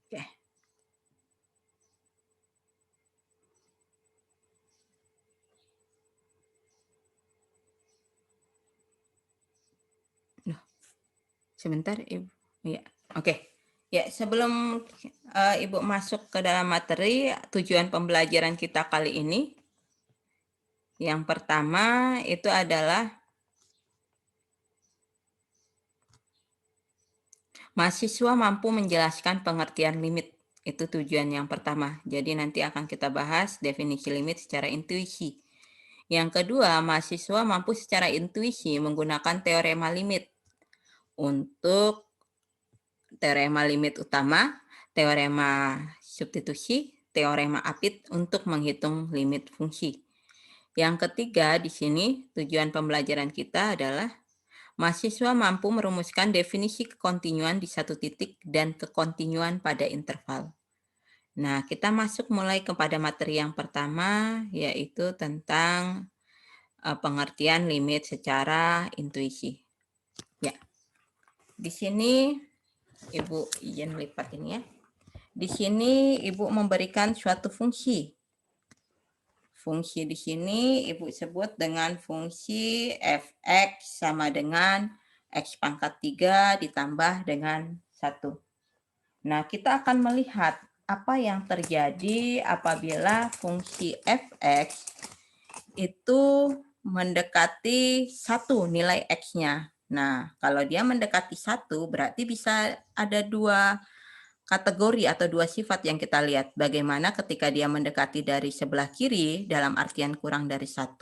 Oke. Loh, sebentar Ibu. Ya, oke. Ya, sebelum Ibu masuk ke dalam materi, tujuan pembelajaran kita kali ini, yang pertama itu adalah mahasiswa mampu menjelaskan pengertian limit. Itu tujuan yang pertama. Jadi nanti akan kita bahas definisi limit secara intuisi. Yang kedua, mahasiswa mampu secara intuisi menggunakan teorema limit untuk teorema limit utama, teorema substitusi, teorema apit untuk menghitung limit fungsi. Yang ketiga, di sini tujuan pembelajaran kita adalah mahasiswa mampu merumuskan definisi kekontinuan di satu titik dan kekontinuan pada interval. Nah, kita masuk mulai kepada materi yang pertama, yaitu tentang pengertian limit secara intuisi. Ya, di sini Ibu izin lipat ini ya. Di sini Ibu memberikan suatu fungsi. Fungsi di sini Ibu sebut dengan fungsi fx sama dengan x pangkat 3 ditambah dengan 1. Nah, kita akan melihat apa yang terjadi apabila fungsi fx itu mendekati 1 nilai x-nya. Nah, kalau dia mendekati 1 berarti bisa ada dua kategori atau dua sifat yang kita lihat. Bagaimana ketika dia mendekati dari sebelah kiri dalam artian kurang dari 1,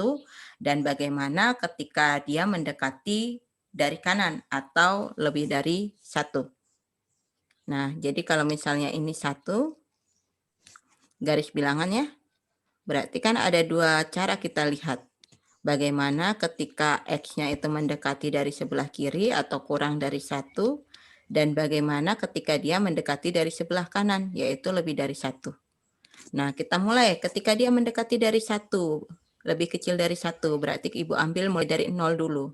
dan bagaimana ketika dia mendekati dari kanan atau lebih dari 1. Nah, jadi kalau misalnya ini 1, garis bilangannya, berarti kan ada dua cara kita lihat. Bagaimana ketika X-nya itu mendekati dari sebelah kiri atau kurang dari 1, dan bagaimana ketika dia mendekati dari sebelah kanan, yaitu lebih dari 1. Nah, kita mulai ketika dia mendekati dari 1, lebih kecil dari 1, berarti Ibu ambil mulai dari 0 dulu.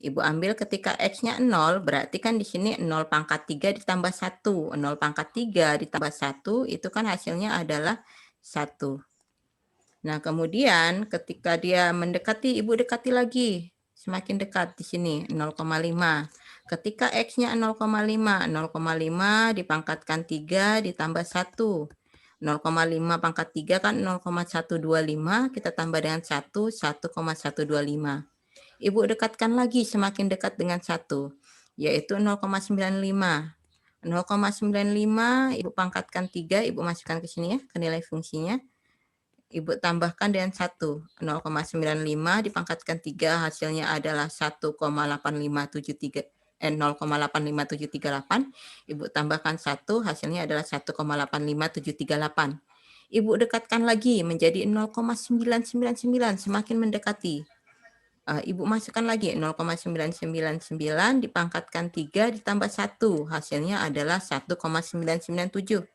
Ibu ambil ketika X-nya 0, berarti kan di sini 0 pangkat 3 ditambah 1. 0 pangkat 3 ditambah 1, itu kan hasilnya adalah 1. Nah, kemudian ketika dia mendekati, Ibu dekati lagi. Semakin dekat di sini, 0,5. Ketika X-nya 0,5, 0,5 dipangkatkan 3 ditambah 1. 0,5 pangkat 3 kan 0,125, kita tambah dengan 1, 1,125. Ibu dekatkan lagi semakin dekat dengan 1, yaitu 0,95. 0,95 Ibu pangkatkan 3, Ibu masukkan ke sini ya, ke nilai fungsinya. Ibu tambahkan dengan 1, 0,95 dipangkatkan 3, hasilnya adalah 1,85738. Ibu tambahkan 1, hasilnya adalah 1,85738. Ibu dekatkan lagi menjadi 0,999, semakin mendekati. Ibu masukkan lagi 0,999 dipangkatkan 3 ditambah 1, hasilnya adalah 1,997.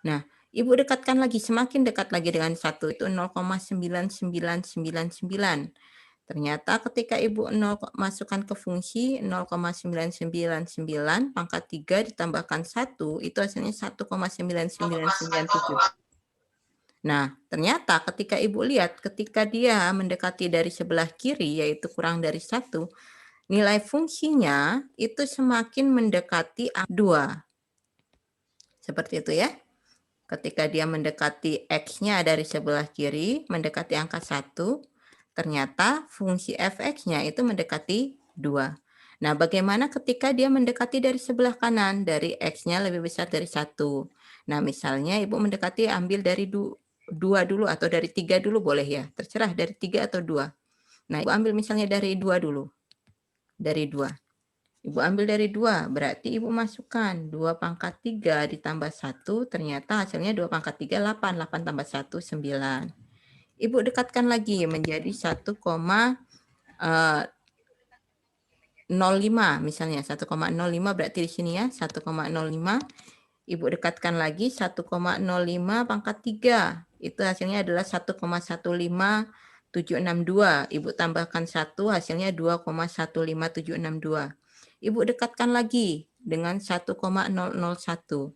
Nah, Ibu dekatkan lagi, semakin dekat lagi dengan 1, itu 0,9999. Ternyata ketika Ibu masukkan ke fungsi 0,999 pangkat 3 ditambahkan 1, itu hasilnya 1,9997. Nah, ternyata ketika Ibu lihat, ketika dia mendekati dari sebelah kiri, yaitu kurang dari 1, nilai fungsinya itu semakin mendekati 2. Seperti itu ya. Ketika dia mendekati X-nya dari sebelah kiri, mendekati angka 1, ternyata fungsi fx-nya itu mendekati 2. Nah, bagaimana ketika dia mendekati dari sebelah kanan, dari X-nya lebih besar dari 1? Nah, misalnya Ibu mendekati ambil dari 2 dulu atau dari 3 dulu boleh ya, terserah dari 3 atau 2. Nah, Ibu ambil misalnya dari 2 dulu, dari 2. Ibu ambil dari 2, berarti Ibu masukkan 2 pangkat 3 ditambah 1, ternyata hasilnya 2 pangkat 3, 8. 8 tambah 1, 9. Ibu dekatkan lagi menjadi 1,05 misalnya, 1,05 berarti di sini ya, 1,05. Ibu dekatkan lagi 1,05 pangkat 3, itu hasilnya adalah 1,15762. Ibu tambahkan 1, hasilnya 2,15762. Ibu dekatkan lagi dengan 1,001.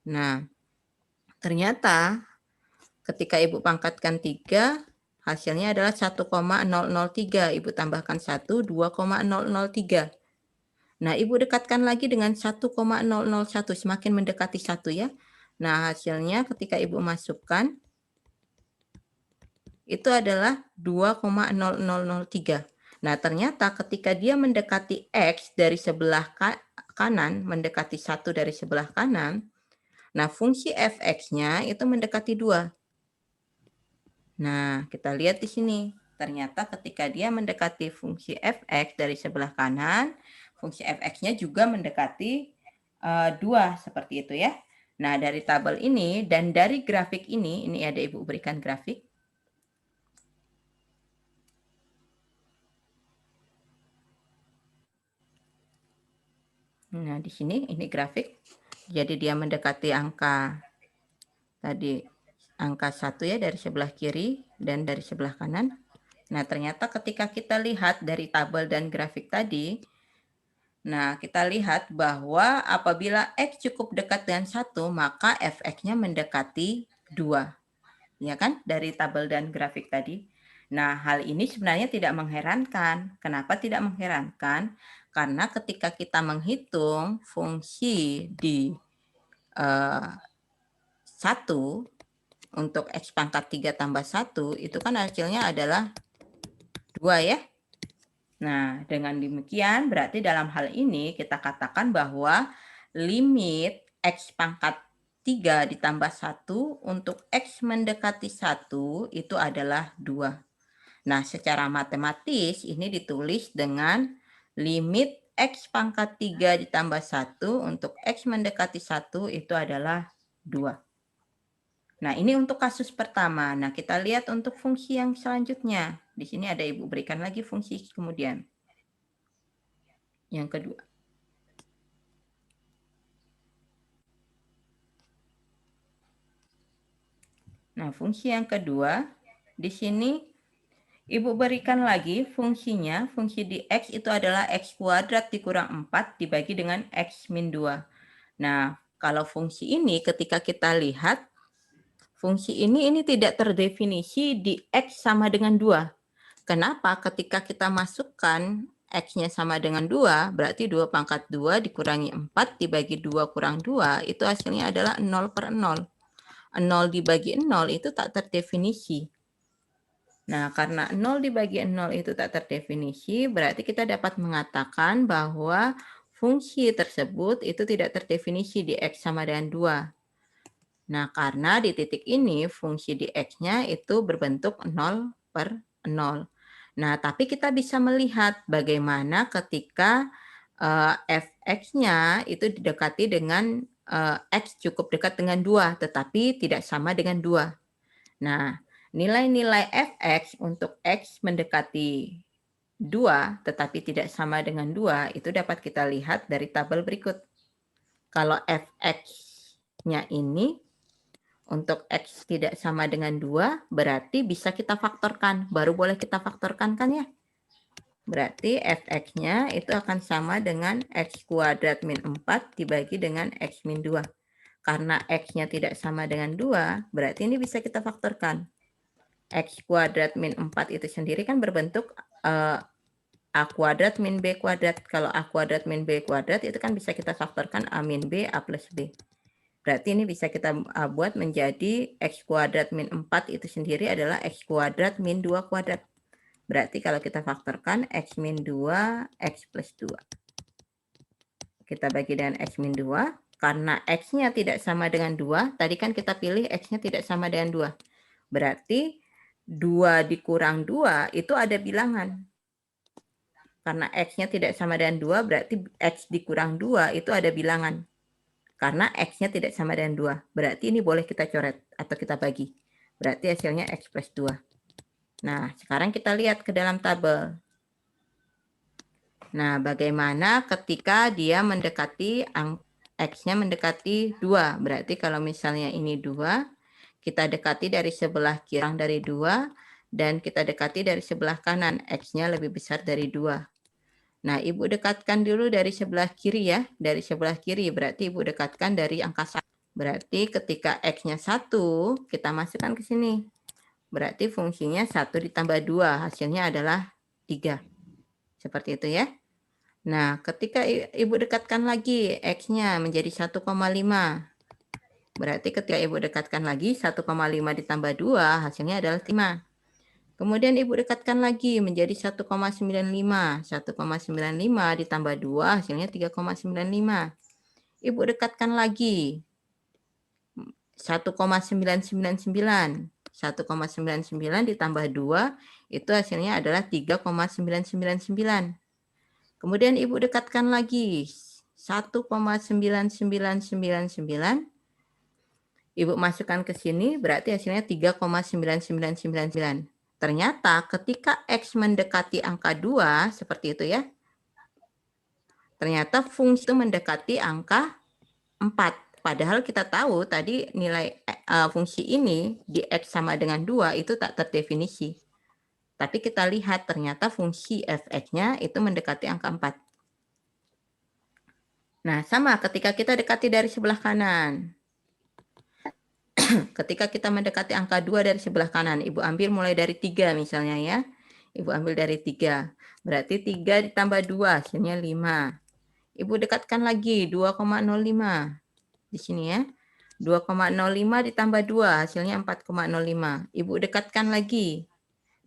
Nah, ternyata ketika Ibu pangkatkan 3, hasilnya adalah 1,003. Ibu tambahkan 1, 2,003. Nah, Ibu dekatkan lagi dengan 1,001, semakin mendekati 1 ya. Nah, hasilnya ketika Ibu masukkan, itu adalah 2,0003. Nah, ternyata ketika dia mendekati X dari sebelah kanan, mendekati 1 dari sebelah kanan, nah fungsi fx-nya itu mendekati 2. Nah, kita lihat di sini. Ternyata ketika dia mendekati fungsi fx dari sebelah kanan, fungsi fx-nya juga mendekati 2, seperti itu ya. Nah, dari tabel ini dan dari grafik ini ada Ibu berikan grafik. Nah, di sini ini grafik. Jadi dia mendekati angka tadi, angka 1 ya dari sebelah kiri dan dari sebelah kanan. Nah, ternyata ketika kita lihat dari tabel dan grafik tadi, nah kita lihat bahwa apabila X cukup dekat dengan 1, maka fx-nya mendekati 2. Ya kan? Dari tabel dan grafik tadi. Nah, hal ini sebenarnya tidak mengherankan. Kenapa tidak mengherankan? Karena ketika kita menghitung fungsi di 1 untuk X pangkat 3 tambah 1, itu kan hasilnya adalah 2 ya. Nah, dengan demikian berarti dalam hal ini kita katakan bahwa limit X pangkat 3 ditambah 1 untuk X mendekati 1 itu adalah 2. Nah, secara matematis ini ditulis dengan limit X pangkat 3 ditambah 1 untuk X mendekati 1 itu adalah 2. Nah, ini untuk kasus pertama. Nah, kita lihat untuk fungsi yang selanjutnya. Di sini ada Ibu berikan lagi fungsi kemudian. Yang kedua. Nah, fungsi yang kedua, di sini Ibu berikan lagi fungsinya, fungsi di X itu adalah X kuadrat dikurang 4 dibagi dengan X min 2. Nah, kalau fungsi ini ketika kita lihat, fungsi ini tidak terdefinisi di X sama dengan 2. Kenapa? Ketika kita masukkan X-nya sama dengan 2, berarti 2 pangkat 2 dikurangi 4 dibagi 2 kurang 2, itu hasilnya adalah 0/0. 0 dibagi 0 itu tak terdefinisi. Nah, karena 0 dibagi 0 itu tak terdefinisi, berarti kita dapat mengatakan bahwa fungsi tersebut itu tidak terdefinisi di X sama dengan 2. Nah, karena di titik ini fungsi di X-nya itu berbentuk 0/0. Nah, tapi kita bisa melihat bagaimana ketika fx-nya itu didekati dengan X cukup dekat dengan 2, tetapi tidak sama dengan 2. Nah, nilai-nilai fx untuk X mendekati 2, tetapi tidak sama dengan 2, itu dapat kita lihat dari tabel berikut. Kalau fx-nya ini untuk X tidak sama dengan 2, berarti bisa kita faktorkan. Baru boleh kita faktorkan kan ya? Berarti fx-nya itu akan sama dengan X kuadrat min 4 dibagi dengan X min 2. Karena X-nya tidak sama dengan 2, berarti ini bisa kita faktorkan. X kuadrat min 4 itu sendiri kan berbentuk A kuadrat min B kuadrat. Kalau A kuadrat min B kuadrat itu kan bisa kita faktorkan A min B, A plus B. Berarti ini bisa kita buat menjadi X kuadrat min 4 itu sendiri adalah X kuadrat min 2 kuadrat. Berarti kalau kita faktorkan X min 2, X plus 2. Kita bagi dengan X min 2. Karena X-nya tidak sama dengan 2, tadi kan kita pilih X-nya tidak sama dengan 2. Berarti 2 dikurang 2 itu ada bilangan. Karena X-nya tidak sama dengan 2, berarti X dikurang 2 itu ada bilangan. Karena X-nya tidak sama dengan 2. Berarti ini boleh kita coret atau kita bagi. Berarti hasilnya X plus 2. Nah, sekarang kita lihat ke dalam tabel. Nah, bagaimana ketika dia mendekati X-nya mendekati 2. Berarti kalau misalnya ini 2, kita dekati dari sebelah kiri dari 2, dan kita dekati dari sebelah kanan. X-nya lebih besar dari 2. Nah, Ibu dekatkan dulu dari sebelah kiri ya. Dari sebelah kiri berarti Ibu dekatkan dari angka 1. Berarti ketika X-nya 1, kita masukkan ke sini. Berarti fungsinya 1 ditambah 2, hasilnya adalah 3. Seperti itu ya. Nah, ketika Ibu dekatkan lagi X-nya menjadi 1,5. Berarti ketika Ibu dekatkan lagi 1,5 ditambah 2, hasilnya adalah 5. Kemudian Ibu dekatkan lagi menjadi 1,95. 1,95 ditambah 2, hasilnya 3,95. Ibu dekatkan lagi 1,999. 1,99 ditambah 2, itu hasilnya adalah 3,999. Kemudian Ibu dekatkan lagi 1,9999. Ibu masukkan ke sini, berarti hasilnya 3,9999. Ternyata ketika X mendekati angka 2, seperti itu ya, ternyata fungsi itu mendekati angka 4. Padahal kita tahu tadi nilai fungsi ini di X sama dengan 2 itu tak terdefinisi. Tapi kita lihat ternyata fungsi fx-nya itu mendekati angka 4. Nah, sama ketika kita dekati dari sebelah kanan. Ketika kita mendekati angka 2 dari sebelah kanan, Ibu ambil mulai dari 3 misalnya ya. Ibu ambil dari 3. Berarti 3 ditambah 2 hasilnya 5. Ibu dekatkan lagi 2,05. Di sini ya. 2,05 ditambah 2 hasilnya 4,05. Ibu dekatkan lagi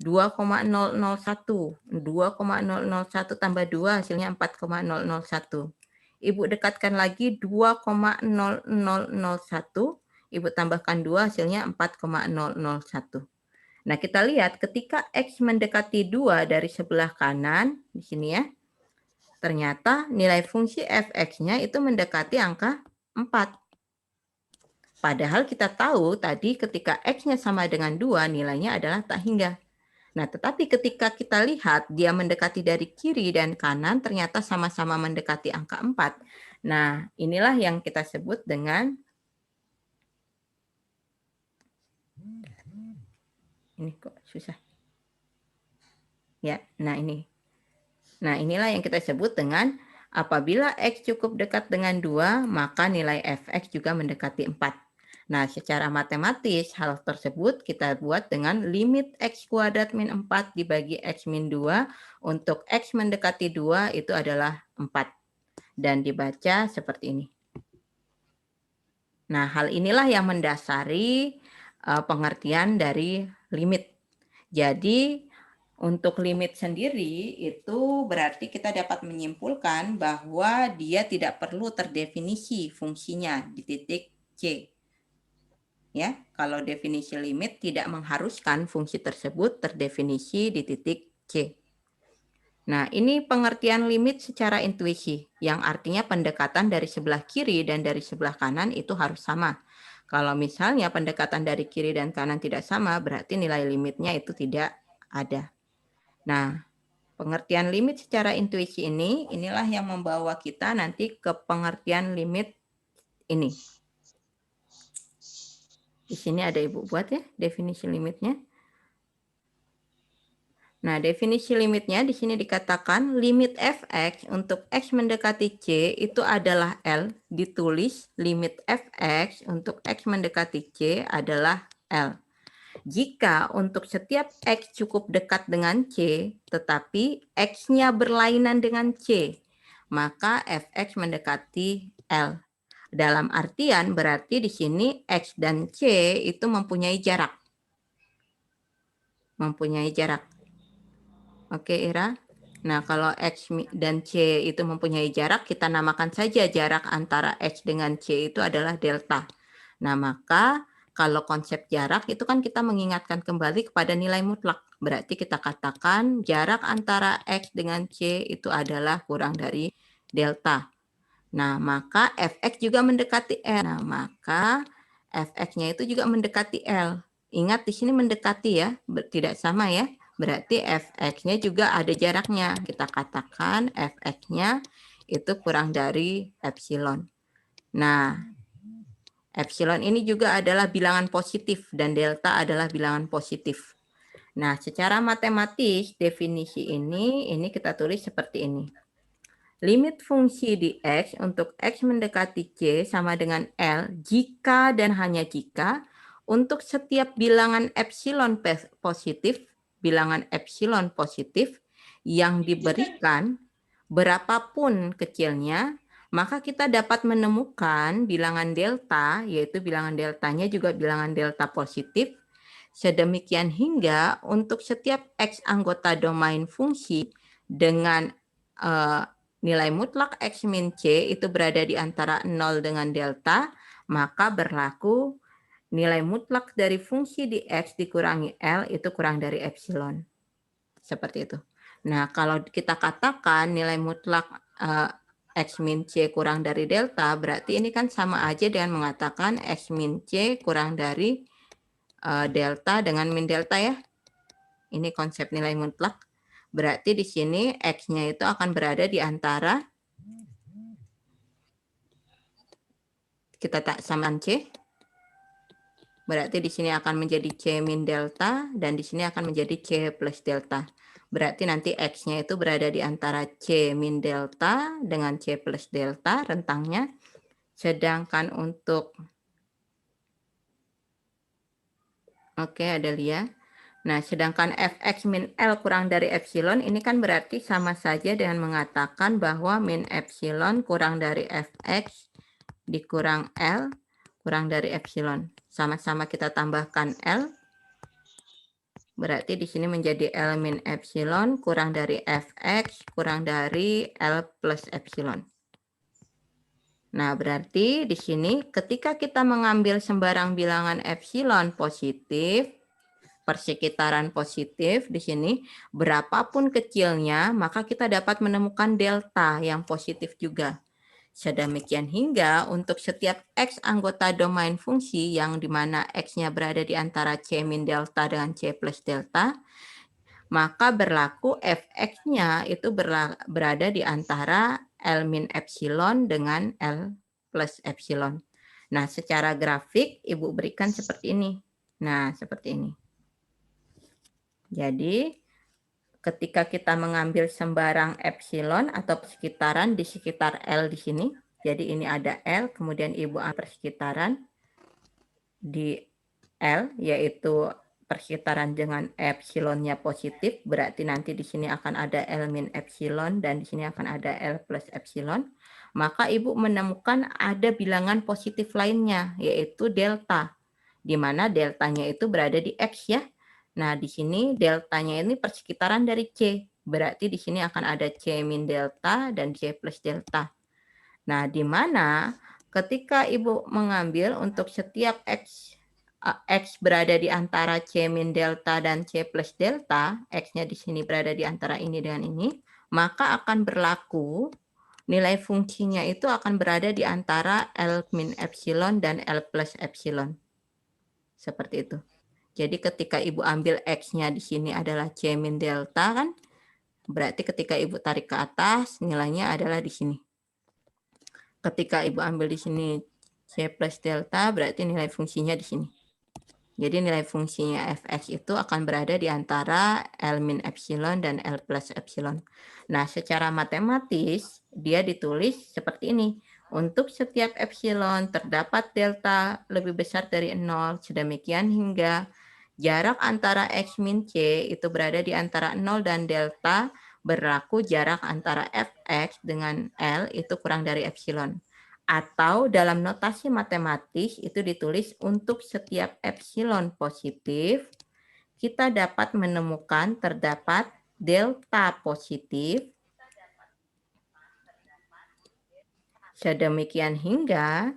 2,001. 2,001 tambah 2 hasilnya 4,001. Ibu dekatkan lagi 2,0001. Ibu tambahkan 2 hasilnya 4,001. Nah, kita lihat ketika X mendekati 2 dari sebelah kanan, di sini ya, ternyata nilai fungsi fx-nya itu mendekati angka 4. Padahal kita tahu tadi ketika X-nya sama dengan 2, nilainya adalah tak hingga. Nah, tetapi ketika kita lihat dia mendekati dari kiri dan kanan, ternyata sama-sama mendekati angka 4. Nah, inilah yang kita sebut dengan ini kok susah. Ya, nah ini. Nah, inilah yang kita sebut dengan apabila X cukup dekat dengan 2, maka nilai fx juga mendekati 4. Nah, secara matematis hal tersebut kita buat dengan limit X kuadrat min 4 dibagi X min 2. Untuk X mendekati 2 itu adalah 4. Dan dibaca seperti ini. Nah, hal inilah yang mendasari pengertian dari limit. Jadi, untuk limit sendiri itu berarti kita dapat menyimpulkan bahwa dia tidak perlu terdefinisi fungsinya di titik C. Ya, kalau definisi limit tidak mengharuskan fungsi tersebut terdefinisi di titik C. Nah, ini pengertian limit secara intuisi, yang artinya pendekatan dari sebelah kiri dan dari sebelah kanan itu harus sama. Kalau misalnya pendekatan dari kiri dan kanan tidak sama, berarti nilai limitnya itu tidak ada. Nah, pengertian limit secara intuisi ini, inilah yang membawa kita nanti ke pengertian limit ini. Di sini ada Ibu buat ya, definisi limitnya. Nah, definisi limitnya di sini dikatakan limit fx untuk x mendekati c itu adalah L, ditulis limit fx untuk x mendekati c adalah L. Jika untuk setiap X cukup dekat dengan C, tetapi X-nya berlainan dengan C, maka Fx mendekati L. Dalam artian berarti di sini X dan C itu mempunyai jarak. Mempunyai jarak. Oke, Ira? Nah, kalau X dan C itu mempunyai jarak, kita namakan saja jarak antara X dengan C itu adalah delta. Nah, maka kalau konsep jarak itu kan kita mengingatkan kembali kepada nilai mutlak. Berarti kita katakan jarak antara X dengan C itu adalah kurang dari delta. Nah, maka Fx juga mendekati L. Nah, maka Fx-nya itu juga mendekati L. Ingat di sini mendekati ya, tidak sama ya. Berarti Fx-nya juga ada jaraknya. Kita katakan Fx-nya itu kurang dari epsilon. Nah, epsilon ini juga adalah bilangan positif dan delta adalah bilangan positif. Nah, secara matematis definisi ini kita tulis seperti ini. Limit fungsi di X untuk X mendekati C sama dengan L jika dan hanya jika untuk setiap bilangan epsilon positif, yang diberikan berapapun kecilnya, maka kita dapat menemukan bilangan delta, yaitu bilangan deltanya juga bilangan delta positif, sedemikian hingga untuk setiap X anggota domain fungsi dengan nilai mutlak X min C itu berada di antara 0 dengan delta, maka berlaku nilai mutlak dari fungsi di X dikurangi L itu kurang dari epsilon. Seperti itu. Nah, kalau kita katakan nilai mutlak X min C kurang dari delta, berarti ini kan sama aja dengan mengatakan X min C kurang dari delta dengan min delta ya. Ini konsep nilai mutlak. Berarti di sini X-nya itu akan berada di antara, kita tak samakan C. Berarti di sini akan menjadi C min delta dan di sini akan menjadi C plus delta. Berarti nanti X-nya itu berada di antara C min delta dengan C plus delta rentangnya. Sedangkan untuk, oke ada Lia. Nah, sedangkan Fx min L kurang dari epsilon, ini kan berarti sama saja dengan mengatakan bahwa min epsilon kurang dari Fx dikurang L kurang dari epsilon. Sama-sama kita tambahkan L. Berarti di sini menjadi L min epsilon kurang dari Fx kurang dari L plus epsilon. Nah, berarti di sini ketika kita mengambil sembarang bilangan epsilon positif, persekitaran positif di sini, berapapun kecilnya, maka kita dapat menemukan delta yang positif juga. Sedemikian hingga untuk setiap X anggota domain fungsi yang dimana X-nya berada di antara C min delta dengan C plus delta, maka berlaku Fx-nya itu berada di antara L min epsilon dengan L plus epsilon. Nah, secara grafik Ibu berikan seperti ini. Nah, seperti ini. Jadi, ketika kita mengambil sembarang epsilon atau persekitaran di sekitar L di sini, jadi ini ada L, kemudian Ibu ambil persekitaran di L, yaitu persekitaran dengan epsilonnya positif, berarti nanti di sini akan ada L min epsilon dan di sini akan ada L plus epsilon. Maka Ibu menemukan ada bilangan positif lainnya, yaitu delta, di mana deltanya itu berada di X ya. Nah, di sini deltanya ini persekitaran dari C. Berarti di sini akan ada C min delta dan C plus delta. Nah, di mana ketika Ibu mengambil untuk setiap X berada di antara C min delta dan C plus delta, X-nya di sini berada di antara ini dengan ini, maka akan berlaku nilai fungsinya itu akan berada di antara L min epsilon dan L plus epsilon. Seperti itu. Jadi ketika Ibu ambil X-nya di sini adalah C min delta kan, berarti ketika Ibu tarik ke atas, nilainya adalah di sini. Ketika Ibu ambil di sini C plus delta, berarti nilai fungsinya di sini. Jadi nilai fungsinya Fx itu akan berada di antara L min epsilon dan L plus epsilon. Nah, secara matematis, dia ditulis seperti ini. Untuk setiap epsilon terdapat delta lebih besar dari 0, sedemikian hingga jarak antara X min C itu berada di antara 0 dan delta, berlaku jarak antara Fx dengan L itu kurang dari epsilon. Atau dalam notasi matematis itu ditulis untuk setiap epsilon positif, kita dapat menemukan terdapat delta positif, sedemikian hingga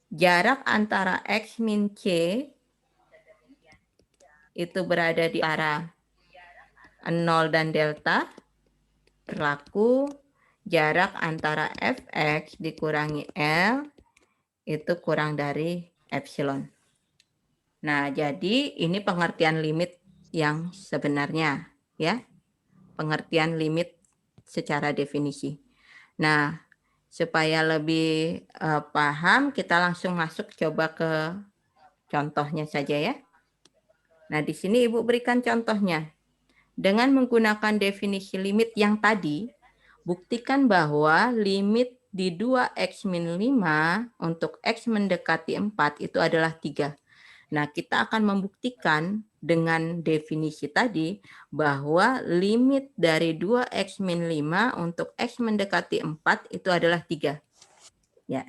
jarak antara X min C itu berada di arah 0 dan delta, berlaku jarak antara Fx dikurangi L itu kurang dari epsilon. Nah, jadi ini pengertian limit yang sebenarnya ya. Pengertian limit secara definisi. Nah, supaya lebih paham, kita langsung masuk coba ke contohnya saja ya. Nah, di sini Ibu berikan contohnya. Dengan menggunakan definisi limit yang tadi, Buktikan bahwa limit di 2x-5 untuk x mendekati 4 itu adalah 3. Nah, kita akan membuktikan dengan definisi tadi bahwa limit dari 2x-5 untuk x mendekati 4 itu adalah 3. Ya.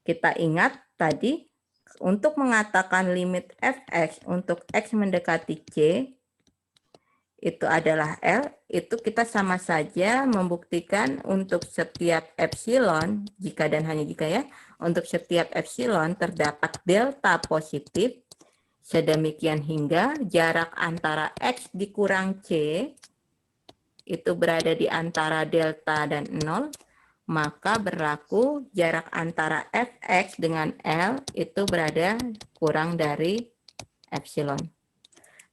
Kita ingat tadi untuk mengatakan limit fx untuk x mendekati c itu adalah L, itu kita sama saja membuktikan untuk setiap epsilon, jika dan hanya jika ya, untuk setiap epsilon terdapat delta positif, sedemikian hingga jarak antara X dikurang C itu berada di antara delta dan 0, maka berlaku jarak antara Fx dengan L itu berada kurang dari epsilon.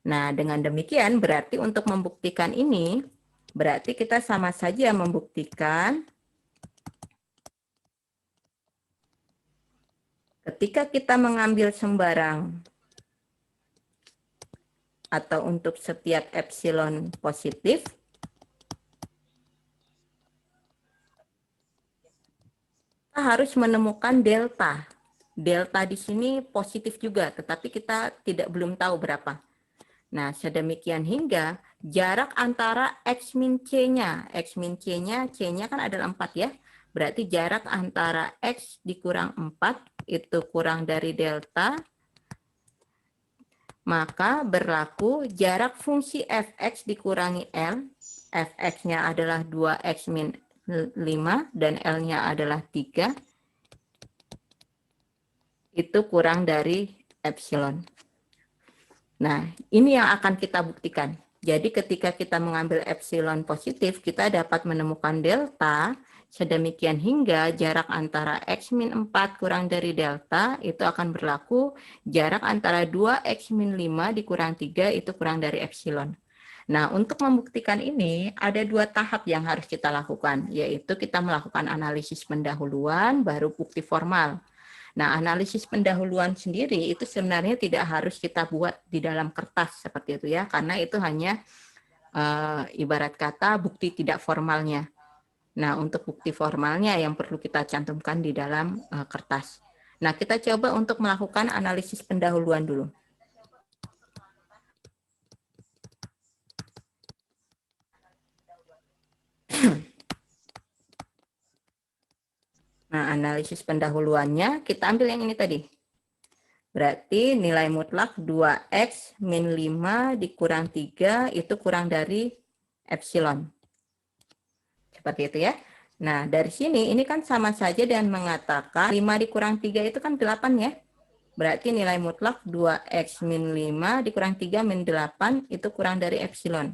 Nah, dengan demikian berarti untuk membuktikan ini, berarti kita sama saja membuktikan ketika kita mengambil sembarang atau untuk setiap epsilon positif, kita harus menemukan delta. Delta di sini positif juga, tetapi kita belum tahu berapa. Nah, sedemikian hingga jarak antara X min C-nya. X min C-nya, C-nya kan adalah 4 ya. Berarti jarak antara X dikurang 4 itu kurang dari delta. Maka berlaku jarak fungsi Fx dikurangi L. Fx-nya adalah 2X min 5 dan L-nya adalah 3. Itu kurang dari epsilon. Nah, ini yang akan kita buktikan. Jadi ketika kita mengambil epsilon positif, kita dapat menemukan delta, sedemikian hingga jarak antara X-4 kurang dari delta, itu akan berlaku jarak antara 2X-5 dikurang 3, itu kurang dari epsilon. Nah, untuk membuktikan ini, ada 2 tahap yang harus kita lakukan, yaitu kita melakukan analisis pendahuluan, baru bukti formal. Nah, analisis pendahuluan sendiri itu sebenarnya tidak harus kita buat di dalam kertas seperti itu ya, karena itu hanya ibarat kata bukti tidak formalnya. Nah, untuk bukti formalnya yang perlu kita cantumkan di dalam kertas. Nah, kita coba untuk melakukan analisis pendahuluan dulu. Nah, analisis pendahuluannya kita ambil yang ini tadi. Berarti nilai mutlak 2X min 5 dikurang 3 itu kurang dari epsilon. Seperti itu ya. Nah, dari sini ini kan sama saja dengan mengatakan 5 dikurang 3 itu kan 8 ya. Berarti nilai mutlak 2X min 5 dikurang 3 min 8 itu kurang dari epsilon.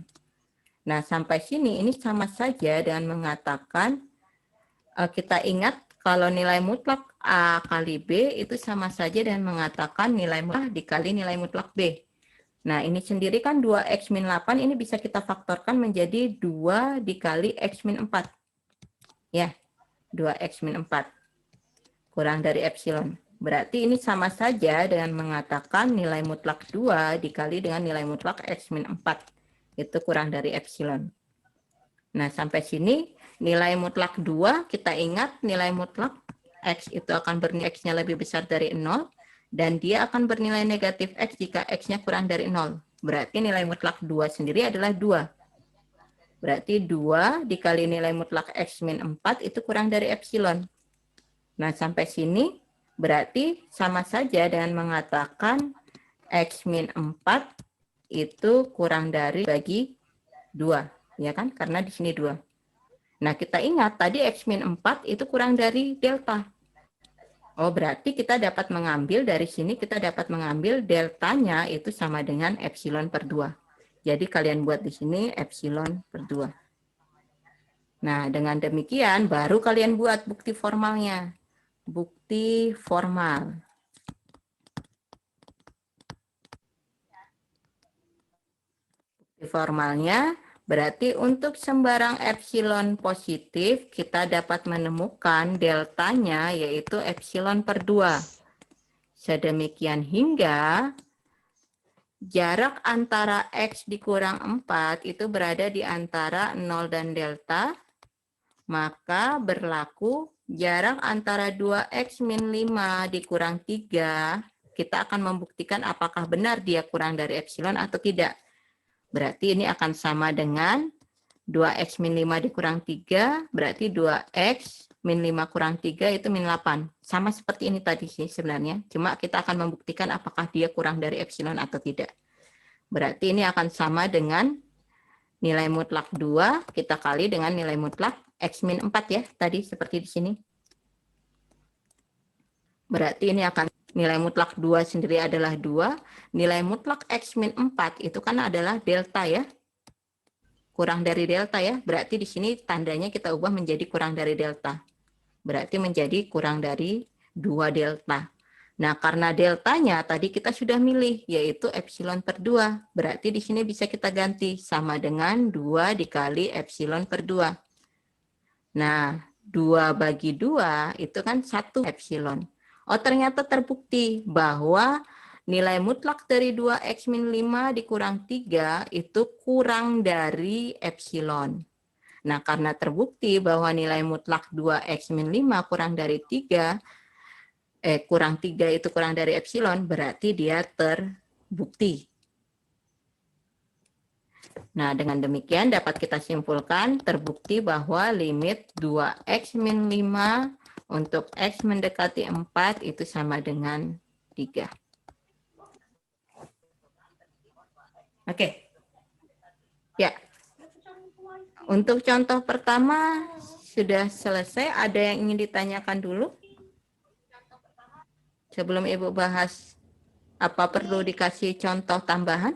Nah, sampai sini ini sama saja dengan mengatakan kita ingat kalau nilai mutlak A kali B itu sama saja dengan mengatakan nilai mutlak dikali nilai mutlak B. Nah, ini sendiri kan 2X min 8 ini bisa kita faktorkan menjadi 2 dikali X min 4. Ya, 2X min 4. Kurang dari epsilon. Berarti ini sama saja dengan mengatakan nilai mutlak 2 dikali dengan nilai mutlak X min 4. Itu kurang dari epsilon. Nah, sampai sini nilai mutlak 2, kita ingat nilai mutlak X itu akan bernilai X-nya lebih besar dari 0, dan dia akan bernilai negatif X jika X-nya kurang dari 0. Berarti nilai mutlak 2 sendiri adalah 2. Berarti 2 dikali nilai mutlak X min 4 itu kurang dari epsilon. Nah, sampai sini berarti sama saja dengan mengatakan X min 4 itu kurang dari bagi 2. Ya kan? Karena di sini 2. Nah, kita ingat tadi X min 4 itu kurang dari delta. Oh, berarti kita dapat mengambil dari sini, kita dapat mengambil deltanya itu sama dengan epsilon per 2. Jadi kalian buat di sini epsilon per 2. Nah, dengan demikian baru kalian buat bukti formalnya. Bukti formal. Bukti formalnya berarti untuk sembarang epsilon positif, kita dapat menemukan deltanya yaitu epsilon per 2. Sedemikian hingga jarak antara X dikurang 4 itu berada di antara 0 dan delta. maka berlaku jarak antara 2X min 5 dikurang 3, kita akan membuktikan apakah benar dia kurang dari epsilon atau tidak. Berarti ini akan sama dengan 2X min 5 dikurang 3, berarti 2X min 5 kurang 3 itu min 8. Sama seperti ini tadi sih sebenarnya, cuma kita akan membuktikan apakah dia kurang dari epsilon atau tidak. Berarti ini akan sama dengan nilai mutlak 2 kita kali dengan nilai mutlak X min 4 ya, tadi seperti di sini. Berarti ini akan nilai mutlak 2 sendiri adalah 2, nilai mutlak X min 4 itu kan adalah delta ya. Kurang dari delta ya, berarti di sini tandanya kita ubah menjadi kurang dari delta. Berarti menjadi kurang dari 2 delta. Nah, karena deltanya tadi kita sudah milih, yaitu epsilon per 2. Berarti di sini bisa kita ganti, sama dengan 2 dikali epsilon per 2. Nah, 2 bagi 2 itu kan 1 epsilon. Oh, ternyata terbukti bahwa nilai mutlak dari 2X min 5 dikurang 3 itu kurang dari epsilon. Nah, karena terbukti bahwa nilai mutlak 2X min 5 kurang dari 3, kurang 3 itu kurang dari epsilon, berarti dia terbukti. Nah, dengan demikian dapat kita simpulkan terbukti bahwa limit 2X min 5 untuk X mendekati 4 itu sama dengan 3. Oke. Ya. Untuk contoh pertama sudah selesai. Ada yang ingin ditanyakan dulu? Sebelum Ibu bahas apa perlu dikasih contoh tambahan?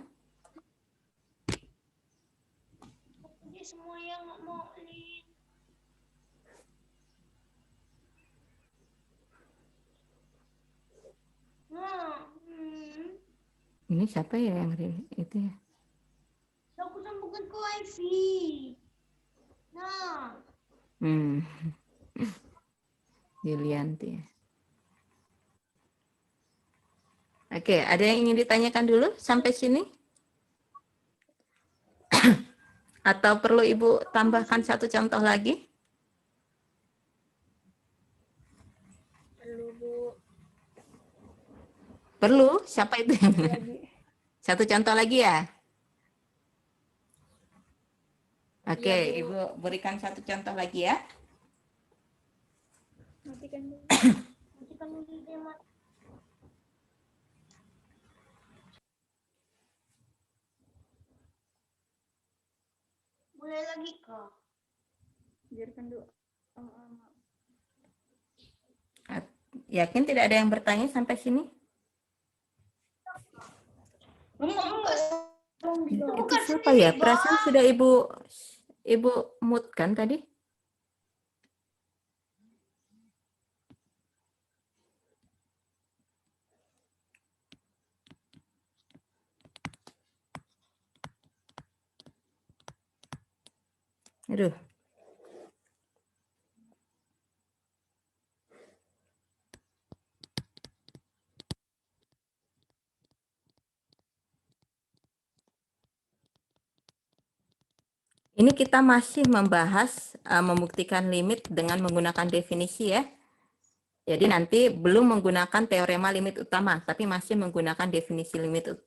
Ini siapa ya yang itu ya? Aku sambungkan ke wifi. Nah. Yulianti. Oke, ada yang ingin ditanyakan dulu sampai sini? Atau perlu Ibu tambahkan satu contoh lagi? Perlu, Bu. Perlu? Siapa itu? Satu contoh lagi ya? Oke, ya, Ibu berikan satu contoh lagi ya. Matikan dulu. Matikan dulu dia, Mat. Boleh lagi kah? Biarkan dulu. Yakin tidak ada yang bertanya sampai sini? Itu siapa ya? Perasaan sudah Ibu mute kan tadi? Aduh. Ini kita masih membahas membuktikan limit dengan menggunakan definisi ya. Jadi nanti belum menggunakan teorema limit utama, tapi masih menggunakan definisi limit.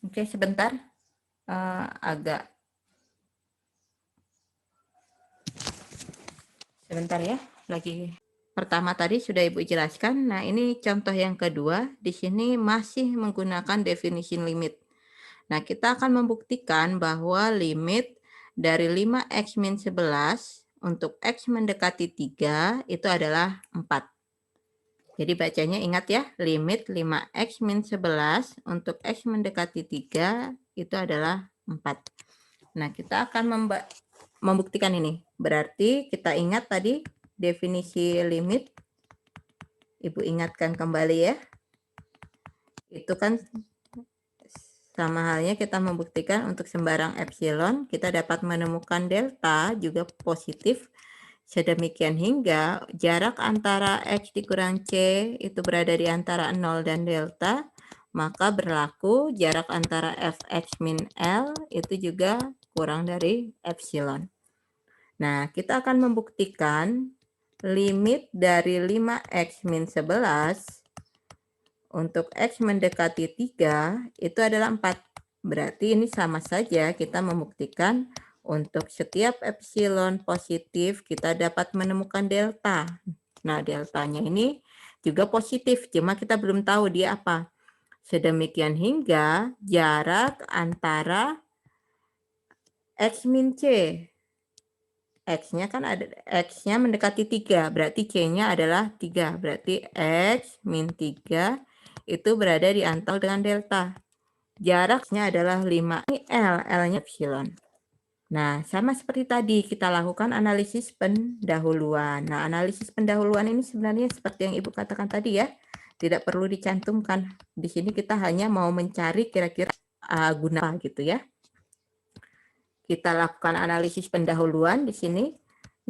Oke, sebentar. Sebentar ya, lagi. Pertama tadi sudah Ibu jelaskan. Nah, ini contoh yang kedua. Di sini masih menggunakan definisi limit. Nah, kita akan membuktikan bahwa limit dari 5X min 11 untuk X mendekati 3 itu adalah 4. Jadi bacanya ingat ya, limit 5X min 11 untuk X mendekati 3 itu adalah 4. Nah, kita akan membuktikan ini. Berarti kita ingat tadi definisi limit. Ibu ingatkan kembali ya. Itu kan sama halnya kita membuktikan untuk sembarang epsilon, kita dapat menemukan delta juga positif. Sedemikian hingga jarak antara X dikurang C itu berada di antara 0 dan delta, maka berlaku jarak antara fx min L itu juga kurang dari epsilon. Nah, kita akan membuktikan limit dari 5x min 11 untuk x mendekati 3 itu adalah 4. Berarti ini sama saja kita membuktikan untuk setiap epsilon positif kita dapat menemukan delta. Nah, deltanya ini juga positif, cuma kita belum tahu dia apa. Sedemikian hingga jarak antara X min C. X-nya kan ada, X-nya mendekati 3, berarti C-nya adalah 3. Berarti X min 3 itu berada di antara dengan delta. Jaraknya adalah 5. Ini L, L-nya epsilon. Nah, sama seperti tadi, kita lakukan analisis pendahuluan. Nah, analisis pendahuluan ini sebenarnya seperti yang Ibu katakan tadi ya, tidak perlu dicantumkan. Di sini kita hanya mau mencari kira-kira guna gitu ya. Kita lakukan analisis pendahuluan di sini.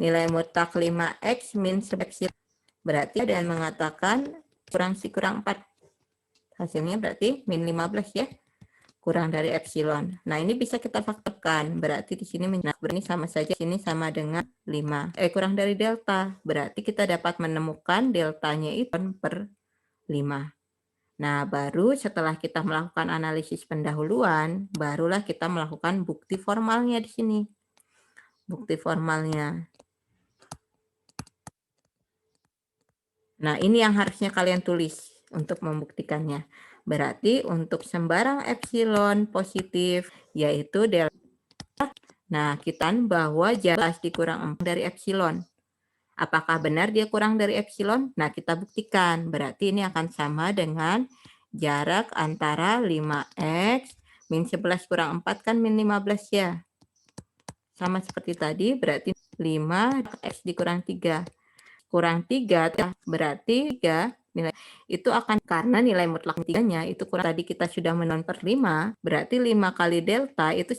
Nilai mutlak 5x min 11 berarti ada yang mengatakan kurang 4. Hasilnya berarti min 15 ya. Kurang dari epsilon. Nah, ini bisa kita faktorkan. Berarti di sini ini sama saja, sini sama dengan 5. Kurang dari delta. Berarti kita dapat menemukan deltanya itu per 5. Nah, baru setelah kita melakukan analisis pendahuluan, barulah kita melakukan bukti formalnya di sini. Bukti formalnya. Nah, ini yang harusnya kalian tulis untuk membuktikannya. Berarti untuk sembarang epsilon positif, yaitu delta. Nah, kita bahwa jelas dikurang 4 dari epsilon. Apakah benar dia kurang dari epsilon? Nah, kita buktikan. Berarti ini akan sama dengan jarak antara 5x min 11 kurang 4 kan min 15 ya. Sama seperti tadi, berarti 5x dikurang 3. Kurang 3 berarti 3 nilai itu akan karena nilai mutlak 3-nya itu kurang, tadi kita sudah menon per 5, berarti 5 kali delta itu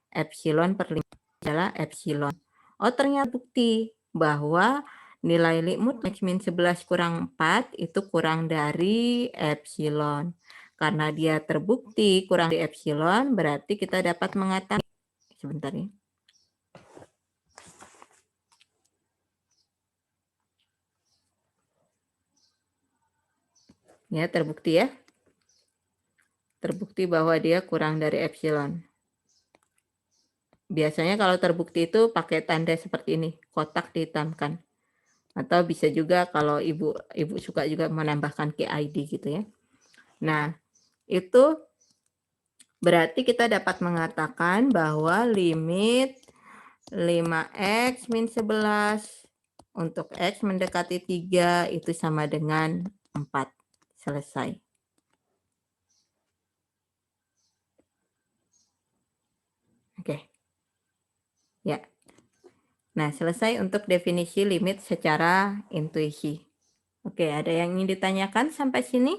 epsilon per 5 adalah epsilon. Oh, ternyata bukti bahwa nilai mutlak min 11 kurang 4 itu kurang dari epsilon. Karena dia terbukti kurang dari epsilon, berarti kita dapat mengatakan, sebentar ya. Ya, terbukti ya. Terbukti bahwa dia kurang dari epsilon. Biasanya kalau terbukti itu pakai tanda seperti ini, kotak dihitamkan. Atau bisa juga kalau ibu suka juga menambahkan KID gitu ya. Nah, itu berarti kita dapat mengatakan bahwa limit 5x min 11 untuk x mendekati 3 itu sama dengan 4. Selesai. Oke. Ya. Nah, selesai untuk definisi limit secara intuisi. Oke, ada yang ingin ditanyakan sampai sini?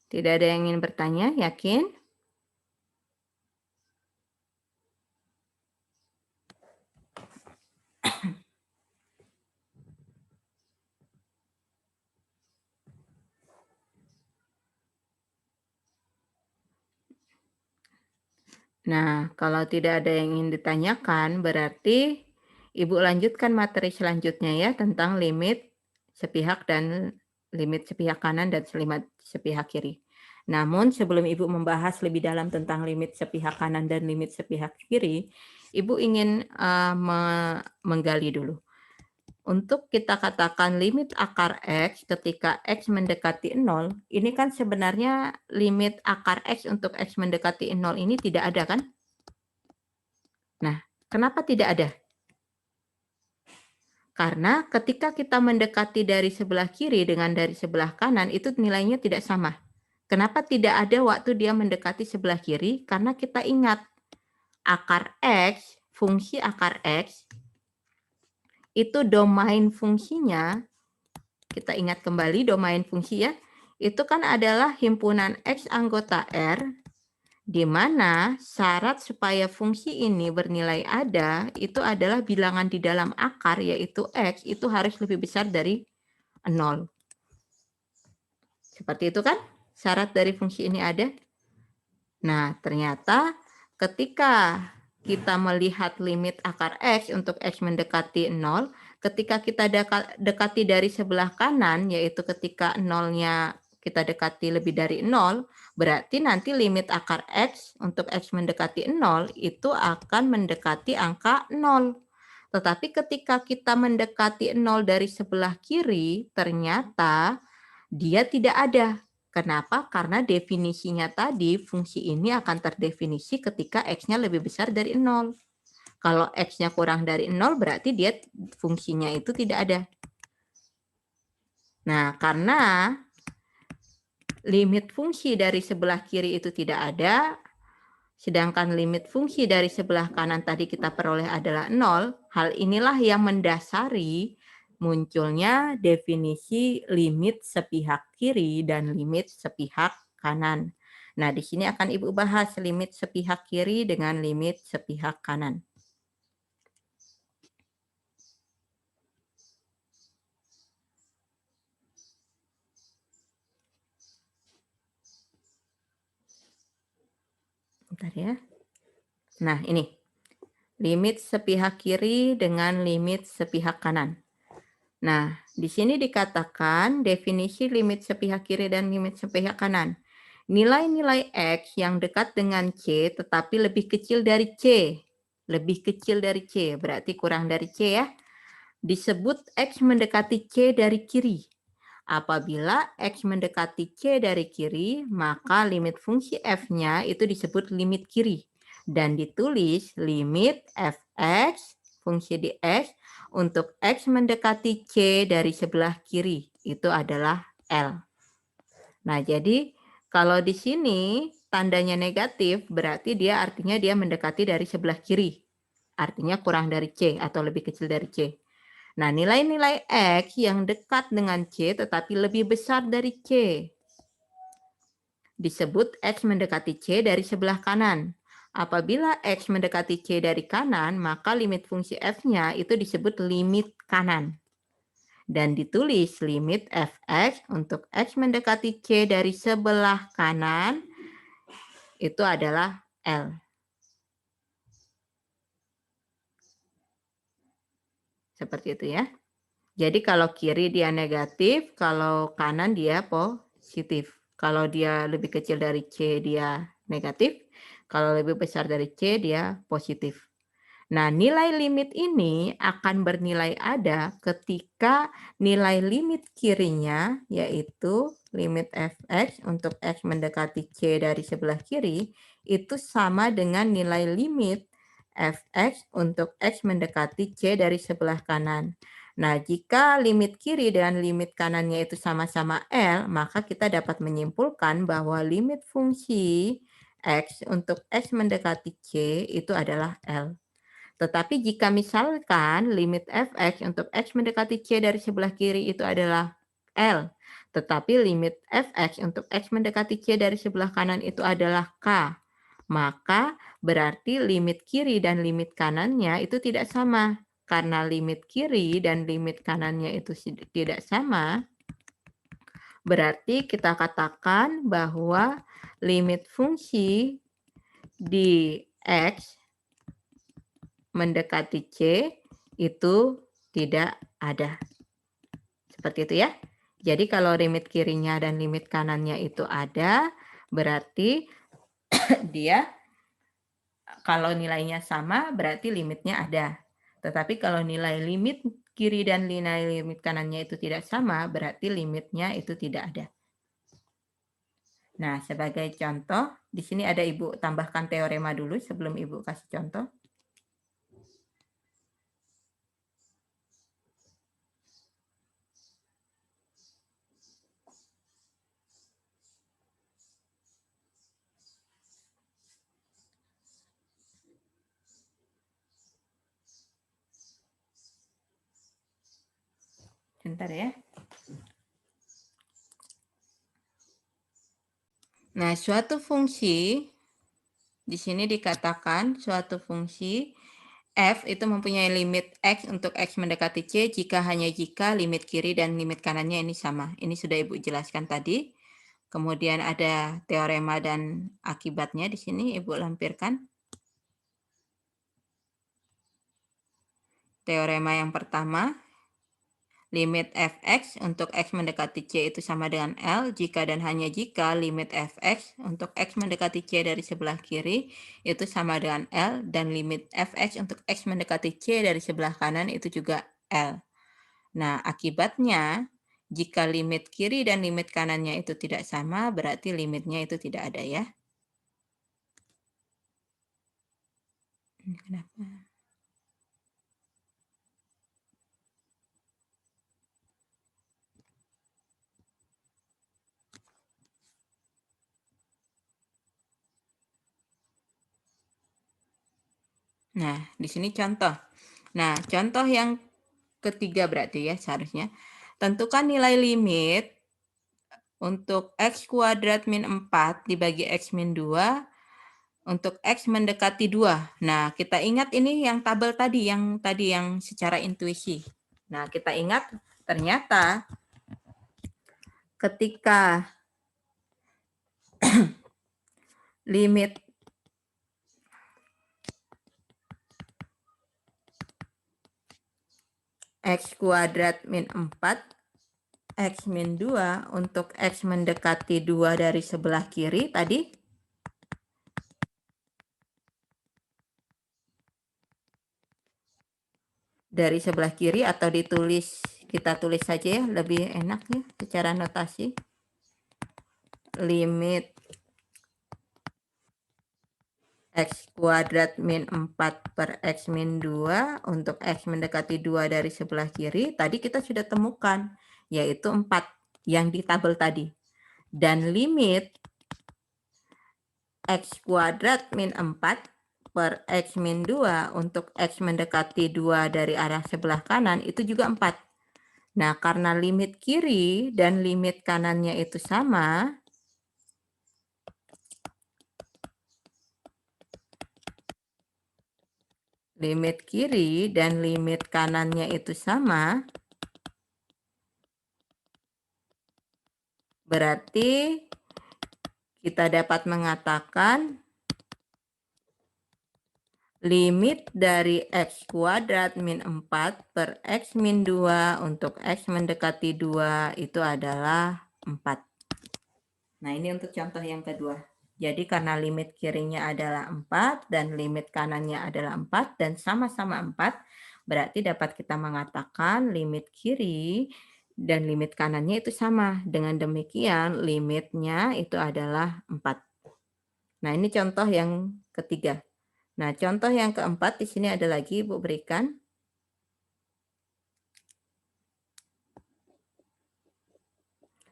Tidak ada yang ingin bertanya, yakin? Nah, kalau tidak ada yang ingin ditanyakan, berarti Ibu lanjutkan materi selanjutnya ya tentang limit sepihak dan limit sepihak kanan dan limit sepihak kiri. Namun sebelum Ibu membahas lebih dalam tentang limit sepihak kanan dan limit sepihak kiri, Ibu ingin menggali dulu. Untuk kita katakan limit akar X ketika X mendekati 0, ini kan sebenarnya limit akar X untuk X mendekati 0 ini tidak ada kan? Nah, kenapa tidak ada? Karena ketika kita mendekati dari sebelah kiri dengan dari sebelah kanan, itu nilainya tidak sama. Kenapa tidak ada waktu dia mendekati sebelah kiri? Karena kita ingat, akar X, fungsi akar X, itu domain fungsinya, kita ingat kembali domain fungsi ya, itu kan adalah himpunan X anggota R di mana syarat supaya fungsi ini bernilai ada itu adalah bilangan di dalam akar, yaitu X, itu harus lebih besar dari 0. Seperti itu kan syarat dari fungsi ini ada? Nah, ternyata ketika kita melihat limit akar X untuk X mendekati 0, ketika kita dekati dari sebelah kanan, yaitu ketika 0-nya kita dekati lebih dari 0, berarti nanti limit akar X untuk X mendekati 0 itu akan mendekati angka 0. Tetapi ketika kita mendekati 0 dari sebelah kiri, ternyata dia tidak ada. Kenapa? Karena definisinya tadi, fungsi ini akan terdefinisi ketika X-nya lebih besar dari 0. Kalau X-nya kurang dari 0, berarti dia fungsinya itu tidak ada. Nah, karena limit fungsi dari sebelah kiri itu tidak ada, sedangkan limit fungsi dari sebelah kanan tadi kita peroleh adalah 0, hal inilah yang mendasari munculnya definisi limit sepihak kiri dan limit sepihak kanan. Nah, di sini akan Ibu bahas limit sepihak kiri dengan limit sepihak kanan. Bentar ya. Nah, ini. Limit sepihak kiri dengan limit sepihak kanan. Nah, di sini dikatakan definisi limit sepihak kiri dan limit sepihak kanan. Nilai-nilai X yang dekat dengan C tetapi lebih kecil dari C. Lebih kecil dari C, berarti kurang dari C ya. Disebut X mendekati C dari kiri. Apabila X mendekati C dari kiri, maka limit fungsi F-nya itu disebut limit kiri. Dan ditulis limit Fx, fungsi di X, untuk X mendekati C dari sebelah kiri. Itu adalah L. Nah, jadi kalau di sini tandanya negatif, berarti dia artinya dia mendekati dari sebelah kiri. Artinya kurang dari C atau lebih kecil dari C. Nah, nilai-nilai X yang dekat dengan C tetapi lebih besar dari C disebut X mendekati C dari sebelah kanan. Apabila X mendekati C dari kanan, maka limit fungsi F-nya itu disebut limit kanan. Dan ditulis limit Fx untuk X mendekati C dari sebelah kanan itu adalah L. Seperti itu ya. Jadi kalau kiri dia negatif, kalau kanan dia positif. Kalau dia lebih kecil dari C dia negatif, kalau lebih besar dari C dia positif. Nah, nilai limit ini akan bernilai ada ketika nilai limit kirinya, yaitu limit Fx untuk X mendekati C dari sebelah kiri, itu sama dengan nilai limit Fx untuk X mendekati C dari sebelah kanan. Nah, jika limit kiri dan limit kanannya itu sama-sama L, maka kita dapat menyimpulkan bahwa limit fungsi X untuk X mendekati C itu adalah L. Tetapi jika misalkan limit Fx untuk X mendekati C dari sebelah kiri itu adalah L, tetapi limit Fx untuk X mendekati C dari sebelah kanan itu adalah K, maka berarti limit kiri dan limit kanannya itu tidak sama. Karena limit kiri dan limit kanannya itu tidak sama, berarti kita katakan bahwa limit fungsi di X mendekati C itu tidak ada. Seperti itu ya. Jadi kalau limit kirinya dan limit kanannya itu ada, berarti dia kalau nilainya sama berarti limitnya ada. Tetapi kalau nilai limit kiri dan nilai limit kanannya itu tidak sama, berarti limitnya itu tidak ada. Nah, sebagai contoh, di sini ada Ibu tambahkan teorema dulu sebelum Ibu kasih contoh. Sebentar ya. Nah, suatu fungsi Di sini dikatakan suatu fungsi f itu mempunyai limit x untuk x mendekati c jika hanya jika limit kiri dan limit kanannya ini sama. Ini sudah Ibu jelaskan tadi. Kemudian ada teorema dan akibatnya di sini Ibu lampirkan. Teorema yang pertama, limit fx untuk x mendekati c itu sama dengan L jika dan hanya jika limit fx untuk x mendekati c dari sebelah kiri itu sama dengan L dan limit fx untuk x mendekati c dari sebelah kanan itu juga L. Nah, akibatnya jika limit kiri dan limit kanannya itu tidak sama, berarti limitnya itu tidak ada ya. Kenapa? Nah, di sini contoh. Nah, contoh yang ketiga berarti ya seharusnya. Tentukan nilai limit untuk x kuadrat min 4 dibagi x min 2 untuk x mendekati 2. Nah, kita ingat ini yang tabel tadi yang secara intuisi. Nah, kita ingat ternyata ketika limit x kuadrat min 4 x min 2 untuk x mendekati 2 dari sebelah kiri tadi dari sebelah kiri atau kita tulis saja ya lebih enak ya secara notasi. Limit x kuadrat min 4 per x min 2 untuk x mendekati 2 dari sebelah kiri, tadi kita sudah temukan, yaitu 4 yang di tabel tadi. Dan limit x kuadrat min 4 per x min 2 untuk x mendekati 2 dari arah sebelah kanan itu juga 4. Nah, karena limit kiri dan limit kanannya itu sama, limit kiri dan limit kanannya itu sama, berarti kita dapat mengatakan limit dari x kuadrat min 4 per x min 2 untuk x mendekati 2 itu adalah 4. Nah, ini untuk contoh yang kedua. Jadi karena limit kirinya adalah 4 dan limit kanannya adalah 4 dan sama-sama 4, berarti dapat kita mengatakan limit kiri dan limit kanannya itu sama. Dengan demikian limitnya itu adalah 4. Nah, ini contoh yang ketiga. Nah, contoh yang keempat di sini ada lagi Ibu berikan.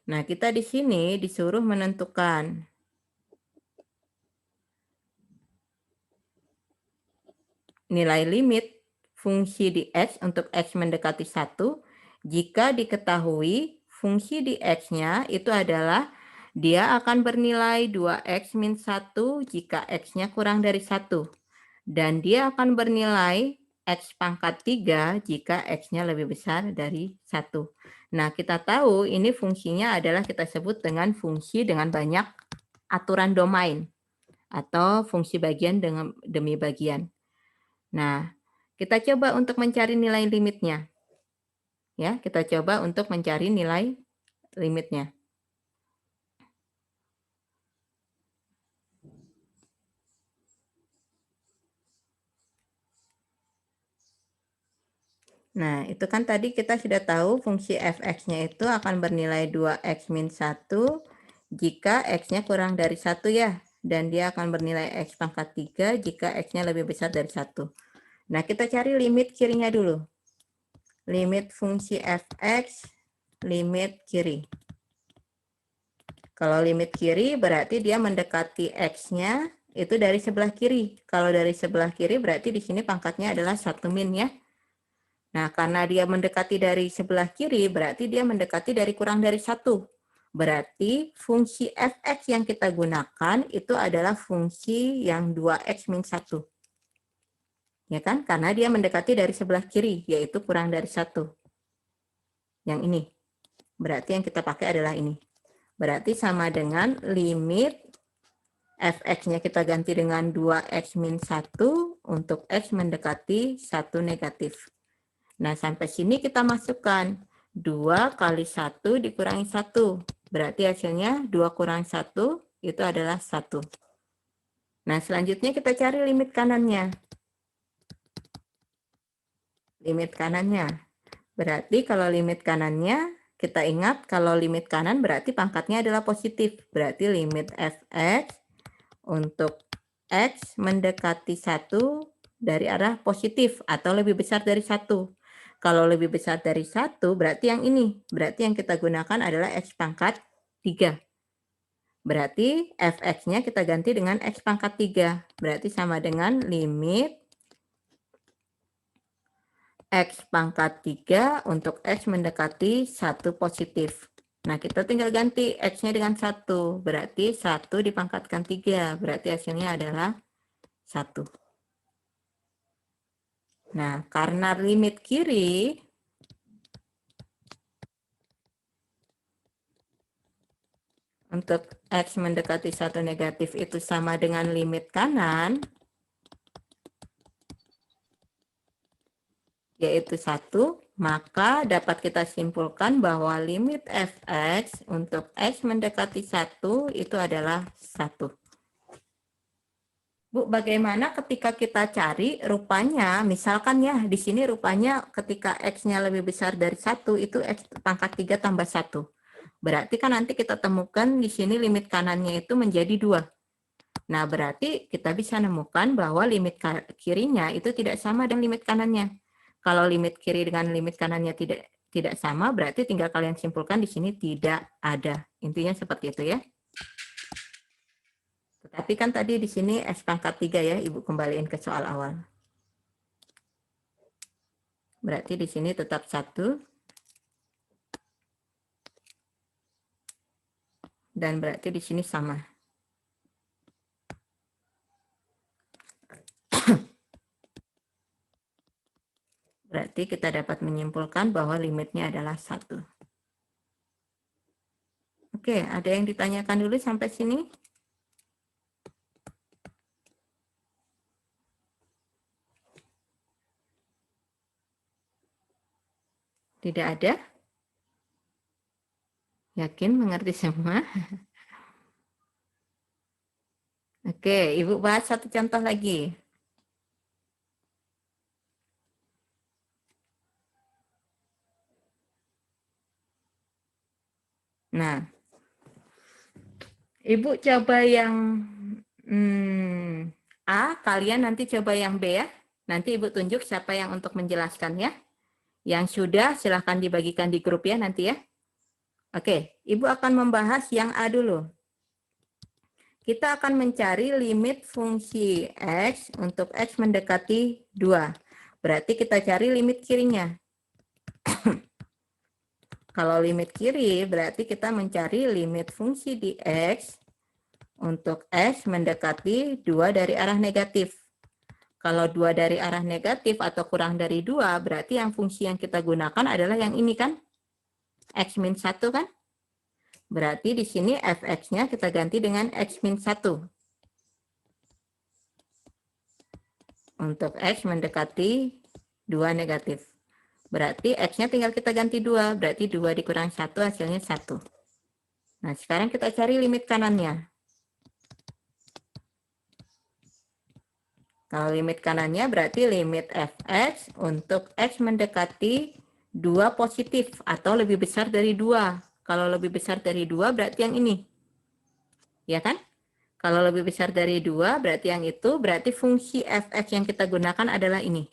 Nah, kita di sini disuruh menentukan nilai limit fungsi di X untuk X mendekati 1 jika diketahui fungsi di X-nya itu adalah dia akan bernilai 2X min 1 jika X-nya kurang dari 1. Dan dia akan bernilai X pangkat 3 jika X-nya lebih besar dari 1. Nah, kita tahu ini fungsinya adalah kita sebut dengan fungsi dengan banyak aturan domain atau fungsi bagian demi bagian. Nah, kita coba untuk mencari nilai limitnya. Ya, kita coba untuk mencari nilai limitnya. Nah, itu kan tadi kita sudah tahu fungsi fx-nya itu akan bernilai 2x min 1 jika x-nya kurang dari 1 ya. Dan dia akan bernilai x pangkat 3 jika x-nya lebih besar dari 1. Nah, kita cari limit kirinya dulu. Limit fungsi fx, limit kiri. Kalau limit kiri berarti dia mendekati x-nya itu dari sebelah kiri. Kalau dari sebelah kiri berarti di sini pangkatnya adalah 1 min ya. Nah, karena dia mendekati dari sebelah kiri, berarti dia mendekati dari kurang dari 1. Berarti fungsi fx yang kita gunakan itu adalah fungsi yang 2x min 1. Ya kan? Karena dia mendekati dari sebelah kiri, yaitu kurang dari 1. Yang ini. Berarti yang kita pakai adalah ini. Berarti sama dengan limit fx-nya kita ganti dengan 2x min 1 untuk x mendekati 1 negatif. Nah, sampai sini kita masukkan 2 kali 1 dikurangi 1. Berarti hasilnya 2 kurang 1 itu adalah 1. Nah, selanjutnya kita cari limit kanannya. Limit kanannya. Berarti kalau limit kanannya, kita ingat kalau limit kanan berarti pangkatnya adalah positif. Berarti limit fx untuk x mendekati 1 dari arah positif atau lebih besar dari 1. Kalau lebih besar dari 1 berarti yang ini. Berarti yang kita gunakan adalah x pangkat 3. Berarti fx-nya kita ganti dengan x pangkat 3. Berarti sama dengan limit x pangkat 3 untuk x mendekati 1 positif. Nah, kita tinggal ganti x-nya dengan 1. Berarti 1 dipangkatkan 3. Berarti hasilnya adalah 1. Nah, karena limit kiri untuk x mendekati 1 negatif itu sama dengan limit kanan, yaitu 1, maka dapat kita simpulkan bahwa limit fx untuk x mendekati 1 itu adalah 1. Bu, bagaimana ketika kita cari rupanya, misalkan ya, di sini rupanya ketika x-nya lebih besar dari 1, itu x pangkat 3 tambah 1. Berarti kan nanti kita temukan di sini limit kanannya itu menjadi 2. Nah, berarti kita bisa nemukan bahwa limit kirinya itu tidak sama dengan limit kanannya. Kalau limit kiri dengan limit kanannya tidak sama, berarti tinggal kalian simpulkan di sini tidak ada. Intinya seperti itu ya. Tetapi kan tadi di sini x pangkat 3 ya, Ibu kembaliin ke soal awal. Berarti di sini tetap 1. Dan berarti di sini sama. Berarti kita dapat menyimpulkan bahwa limitnya adalah 1. Oke, ada yang ditanyakan dulu sampai sini? Tidak ada? Yakin mengerti semua? Oke, Ibu bahas satu contoh lagi. Nah, Ibu coba yang A, kalian nanti coba yang B ya. Nanti Ibu tunjuk siapa yang untuk menjelaskan ya. Yang sudah silahkan dibagikan di grup ya nanti ya. Oke, Ibu akan membahas yang A dulu. Kita akan mencari limit fungsi X untuk X mendekati 2. Berarti kita cari limit kirinya. Kalau limit kiri, berarti kita mencari limit fungsi di X untuk X mendekati 2 dari arah negatif. Kalau 2 dari arah negatif atau kurang dari 2, berarti yang fungsi yang kita gunakan adalah yang ini kan? X min 1 kan? Berarti di sini fx-nya kita ganti dengan x min 1. Untuk x mendekati 2 negatif. Berarti x-nya tinggal kita ganti 2. Berarti 2 dikurang 1 hasilnya 1. Nah, sekarang kita cari limit kanannya. Kalau limit kanannya berarti limit fx untuk x mendekati 2 positif atau lebih besar dari 2. Kalau lebih besar dari 2 berarti yang ini. Ya kan? Kalau lebih besar dari 2 berarti yang itu, berarti fungsi fx yang kita gunakan adalah ini.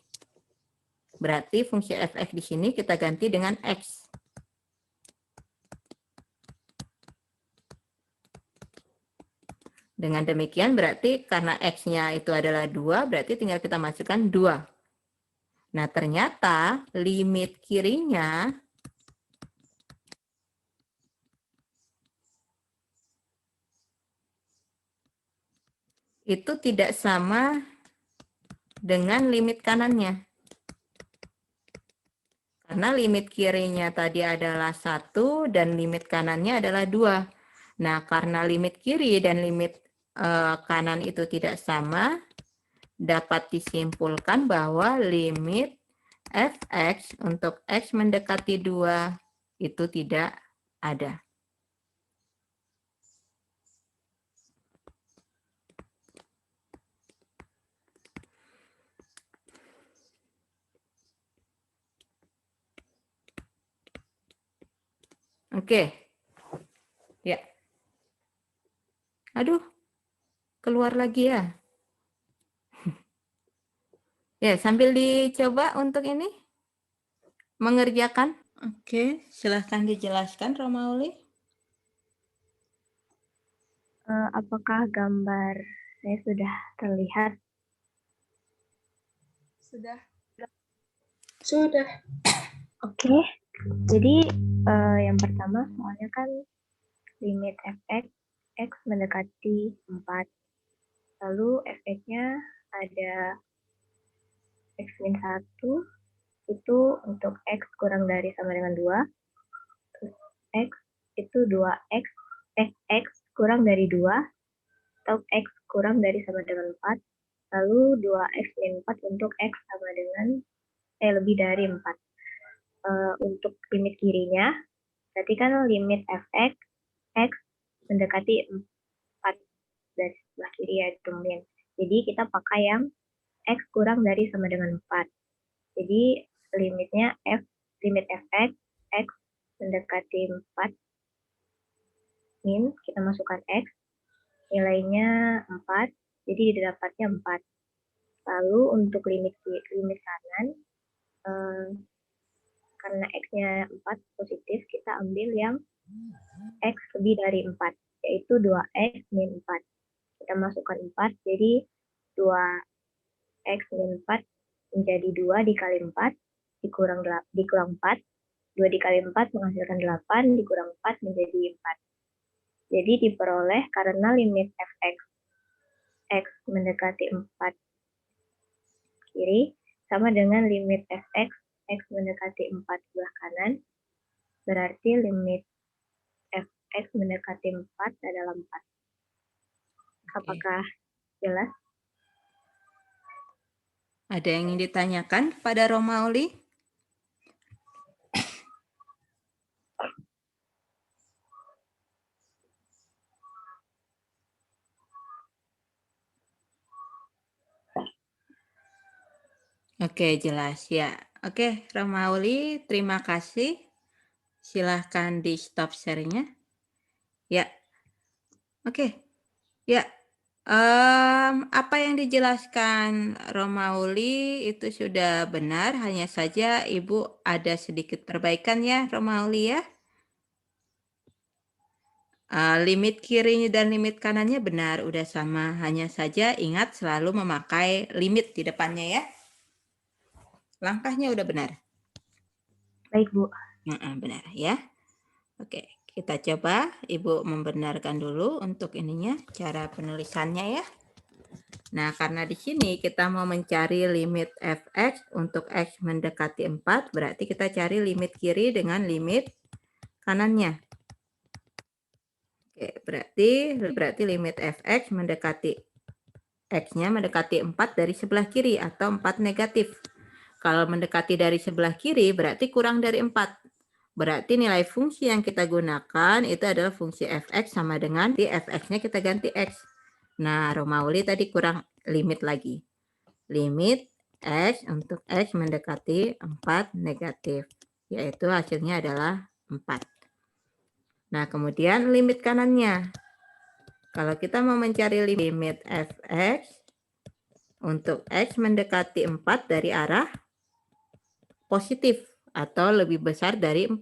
Berarti fungsi fx di sini kita ganti dengan x. Dengan demikian berarti karena x-nya itu adalah 2, berarti tinggal kita masukkan 2. Nah, ternyata limit kirinya itu tidak sama dengan limit kanannya. Karena limit kirinya tadi adalah 1 dan limit kanannya adalah 2. Nah, karena limit kiri dan limit kanan itu tidak sama, dapat disimpulkan bahwa limit fx untuk x mendekati 2 itu tidak ada. Oke. Ya. Aduh, keluar lagi ya. Ya, sambil dicoba untuk ini mengerjakan. Oke, silahkan dijelaskan Romauli. Apakah gambar saya sudah terlihat? Sudah. Sudah. Oke. Jadi yang pertama soalnya kan limit fx x mendekati 4. Lalu fx-nya ada x min 1 itu untuk x kurang dari sama dengan 2. Terus x itu 2x x kurang dari 2 atau x kurang dari sama dengan 4. Lalu 2x min 4 untuk x sama dengan lebih dari 4. Untuk limit kirinya, berarti kan limit fx x mendekati 4 dari sebelah kiri ya min. Jadi kita pakai yang x kurang dari sama dengan 4. Jadi limitnya limit fx x mendekati 4 min, kita masukkan x, nilainya 4, jadi didapatnya 4. Lalu untuk limit kanan, karena x-nya 4 positif, kita ambil yang x lebih dari 4, yaitu 2x min 4. Kita masukkan 4, jadi 2x min 4 menjadi 2 dikali 4, dikurang 4. 2 dikali 4 menghasilkan 8, dikurang 4 menjadi 4. Jadi diperoleh karena limit fx x mendekati 4 kiri sama dengan limit fx x mendekati 4 sebelah kanan, berarti limit fx mendekati 4 adalah 4. Apakah jelas? Ada yang ingin ditanyakan kepada Romauli? Oke, jelas ya. Oke, Romauli, terima kasih. Silahkan di stop share-nya. Ya. Oke. Ya. Apa yang dijelaskan Romauli itu sudah benar, hanya saja Ibu ada sedikit perbaikan ya, Romauli ya. Limit kirinya dan limit kanannya benar, udah sama. Hanya saja ingat selalu memakai limit di depannya ya. Langkahnya udah benar. Baik, Bu. Benar ya. Oke, kita coba Ibu membenarkan dulu untuk ininya, cara penulisannya ya. Nah, karena di sini kita mau mencari limit fx untuk x mendekati 4, berarti kita cari limit kiri dengan limit kanannya. Oke, berarti limit fx mendekati x-nya mendekati 4 dari sebelah kiri atau 4 negatif. Kalau mendekati dari sebelah kiri berarti kurang dari 4. Berarti nilai fungsi yang kita gunakan itu adalah fungsi fx sama dengan di fx-nya kita ganti x. Nah, Romauli tadi kurang limit lagi. Limit x untuk x mendekati 4 negatif, yaitu hasilnya adalah 4. Nah, kemudian limit kanannya. Kalau kita mau mencari limit fx untuk x mendekati 4 dari arah positif atau lebih besar dari 4.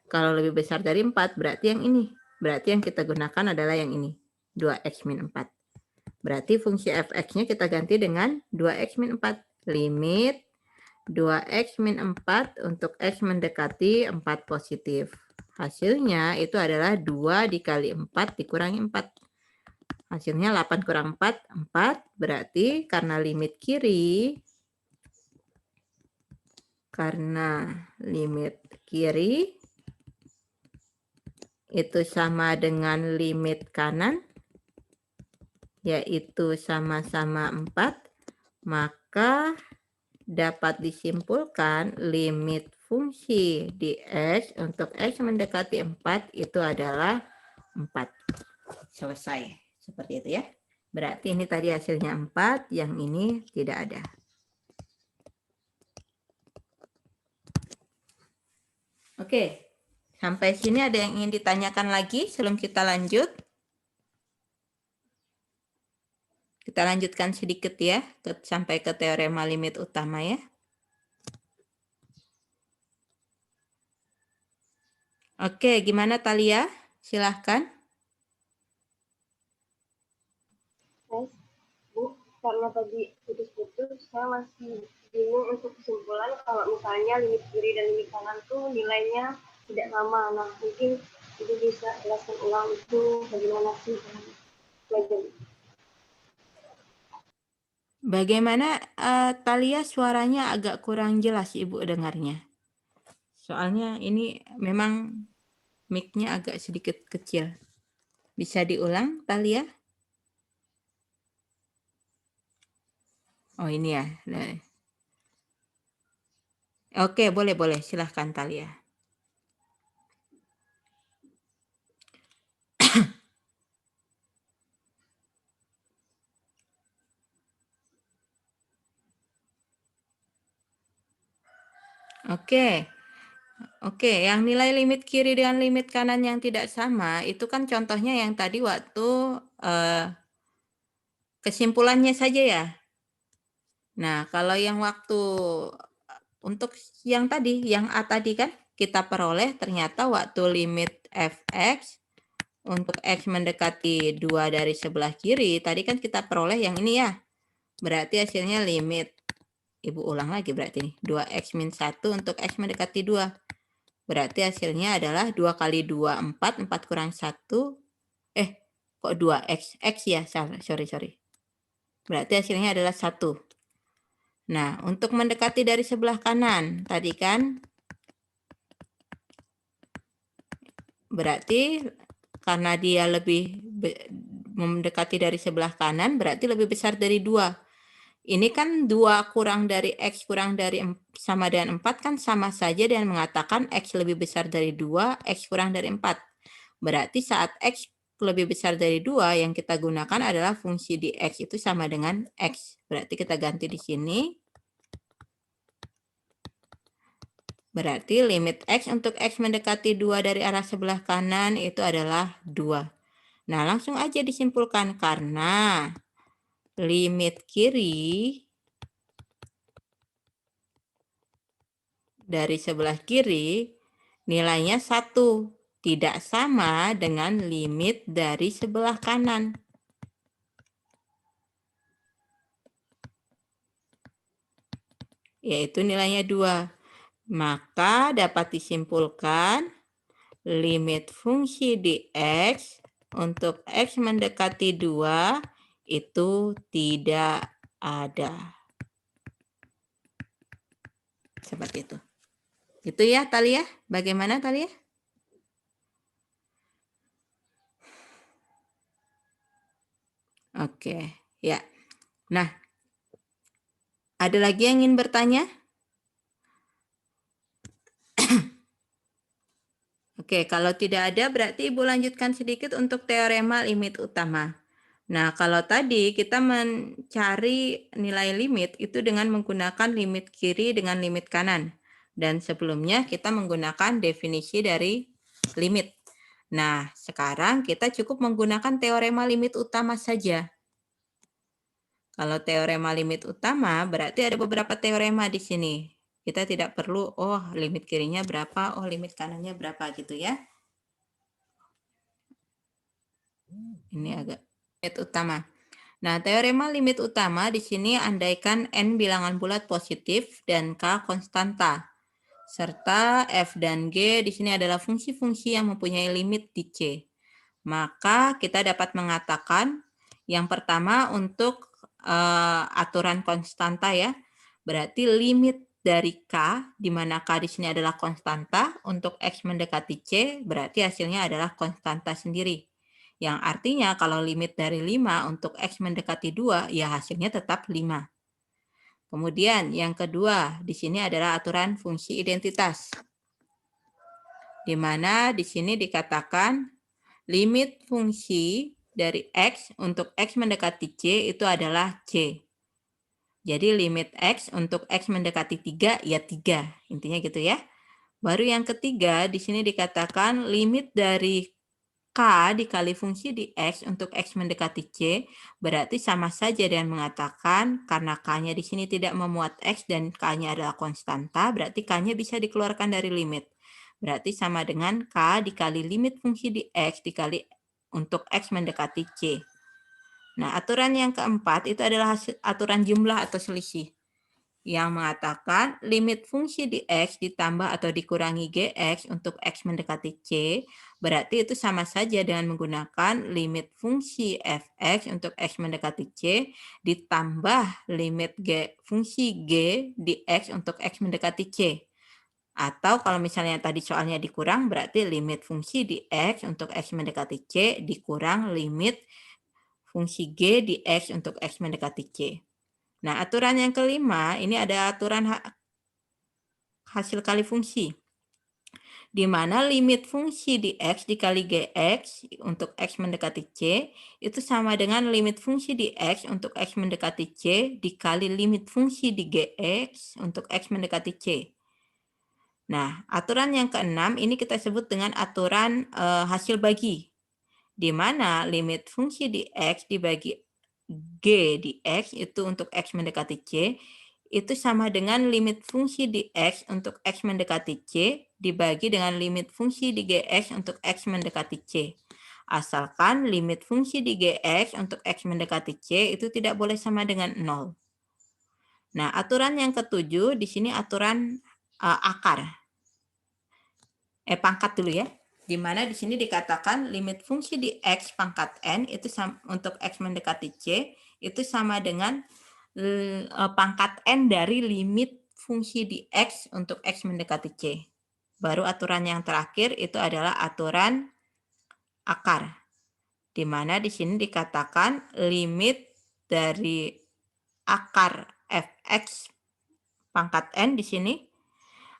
Kalau lebih besar dari 4 berarti yang ini. Berarti yang kita gunakan adalah yang ini, 2x min 4. Berarti fungsi fx-nya kita ganti dengan 2x min 4. Limit 2x min 4 untuk x mendekati 4 positif. Hasilnya itu adalah 2 dikali 4 dikurangi 4. Hasilnya 8 kurang 4, 4. Berarti karena limit kiri itu sama dengan limit kanan, yaitu sama-sama 4, maka dapat disimpulkan limit fungsi di X untuk X mendekati 4 itu adalah 4. Selesai. Seperti itu ya. Berarti ini tadi hasilnya 4, yang ini tidak ada. Oke, sampai sini ada yang ingin ditanyakan lagi sebelum kita lanjut? Kita lanjutkan sedikit ya, sampai ke teorema limit utama ya. Oke, gimana Thalia? Silahkan. Bu, karena tadi putus-putus, saya masih bingung untuk kesimpulan kalau misalnya limit kiri dan limit kanan tuh nilainya tidak sama. Nah, mungkin Ibu bisa jelaskan ulang itu bagaimana sih? Bagaimana Thalia, suaranya agak kurang jelas Ibu dengarnya. Soalnya ini memang mic-nya agak sedikit kecil. Bisa diulang Thalia? Oh ini ya. Oke, boleh. Silahkan Thalia. Oke, yang nilai limit kiri dengan limit kanan yang tidak sama, itu kan contohnya yang tadi waktu kesimpulannya saja ya. Nah, kalau yang waktu untuk yang tadi, yang A tadi kan, kita peroleh ternyata waktu limit fx untuk x mendekati 2 dari sebelah kiri, tadi kan kita peroleh yang ini ya. Berarti hasilnya limit, Ibu ulang lagi berarti nih, 2x min 1 untuk x mendekati 2. Berarti hasilnya adalah 2 kali 2, 4. 4 kurang 1. Kok 2x? X ya, sorry. Berarti hasilnya adalah 1. Nah, untuk mendekati dari sebelah kanan, tadi kan, berarti karena dia lebih mendekati dari sebelah kanan, berarti lebih besar dari 2. Ini kan 2 kurang dari X kurang dari sama dengan 4 kan sama saja dengan mengatakan X lebih besar dari 2, X kurang dari 4. Berarti saat X lebih besar dari 2, yang kita gunakan adalah fungsi di X itu sama dengan X. Berarti kita ganti di sini. Berarti limit X untuk X mendekati 2 dari arah sebelah kanan itu adalah 2. Nah, langsung aja disimpulkan karena limit kiri dari sebelah kiri nilainya 1, tidak sama dengan limit dari sebelah kanan. Yaitu nilainya 2. Maka dapat disimpulkan limit fungsi di X untuk X mendekati 2 itu tidak ada. Seperti itu. Itu ya Thalia. Bagaimana Thalia? Oke, ya. Nah, ada lagi yang ingin bertanya? Oke, kalau tidak ada berarti Ibu lanjutkan sedikit untuk teorema limit utama. Nah, kalau tadi kita mencari nilai limit itu dengan menggunakan limit kiri dengan limit kanan. Dan sebelumnya kita menggunakan definisi dari limit. Nah, sekarang kita cukup menggunakan teorema limit utama saja. Kalau teorema limit utama berarti ada beberapa teorema di sini. Kita tidak perlu, limit kirinya berapa, limit kanannya berapa gitu ya. Ini agak limit utama. Nah, teorema limit utama di sini andaikan N bilangan bulat positif dan K konstanta. Serta F dan G di sini adalah fungsi-fungsi yang mempunyai limit di C. Maka kita dapat mengatakan Yang pertama untuk aturan konstanta ya. Berarti limit dari K, di mana K di sini adalah konstanta, untuk X mendekati C, berarti hasilnya adalah konstanta sendiri. Yang artinya kalau limit dari 5 untuk X mendekati 2, ya hasilnya tetap 5. Kemudian yang kedua, di sini adalah aturan fungsi identitas. Di mana di sini dikatakan limit fungsi dari X untuk X mendekati C itu adalah C. Jadi limit X untuk X mendekati 3 ya 3. Intinya gitu ya. Baru yang ketiga, di sini dikatakan limit dari K dikali fungsi di X untuk X mendekati C, berarti sama saja dengan mengatakan karena K-nya di sini tidak memuat X dan K-nya adalah konstanta, berarti K-nya bisa dikeluarkan dari limit. Berarti sama dengan K dikali limit fungsi di X dikali untuk X mendekati C. Nah, aturan yang keempat itu adalah aturan jumlah atau selisih, yang mengatakan limit fungsi di X ditambah atau dikurangi GX untuk X mendekati C, berarti itu sama saja dengan menggunakan limit fungsi Fx untuk X mendekati C ditambah limit fungsi G di X untuk X mendekati C. Atau kalau misalnya tadi soalnya dikurang, berarti limit fungsi di X untuk X mendekati C dikurang limit fungsi G di X untuk X mendekati C. Nah, aturan yang kelima, ini ada aturan hasil kali fungsi. Di mana limit fungsi di X dikali GX untuk X mendekati C, itu sama dengan limit fungsi di X untuk X mendekati C dikali limit fungsi di GX untuk X mendekati C. Nah, aturan yang keenam, ini kita sebut dengan aturan hasil bagi. Di mana limit fungsi di X dibagi G di X itu untuk X mendekati C, itu sama dengan limit fungsi di X untuk X mendekati C dibagi dengan limit fungsi di GX untuk X mendekati C. Asalkan limit fungsi di GX untuk X mendekati C itu tidak boleh sama dengan 0. Nah, aturan yang ketujuh, di sini aturan akar. Pangkat dulu ya. Di mana di sini dikatakan limit fungsi di X pangkat N itu untuk X mendekati C itu sama dengan pangkat N dari limit fungsi di X untuk X mendekati C. Baru aturan yang terakhir itu adalah aturan akar. Di mana di sini dikatakan limit dari akar Fx pangkat N di sini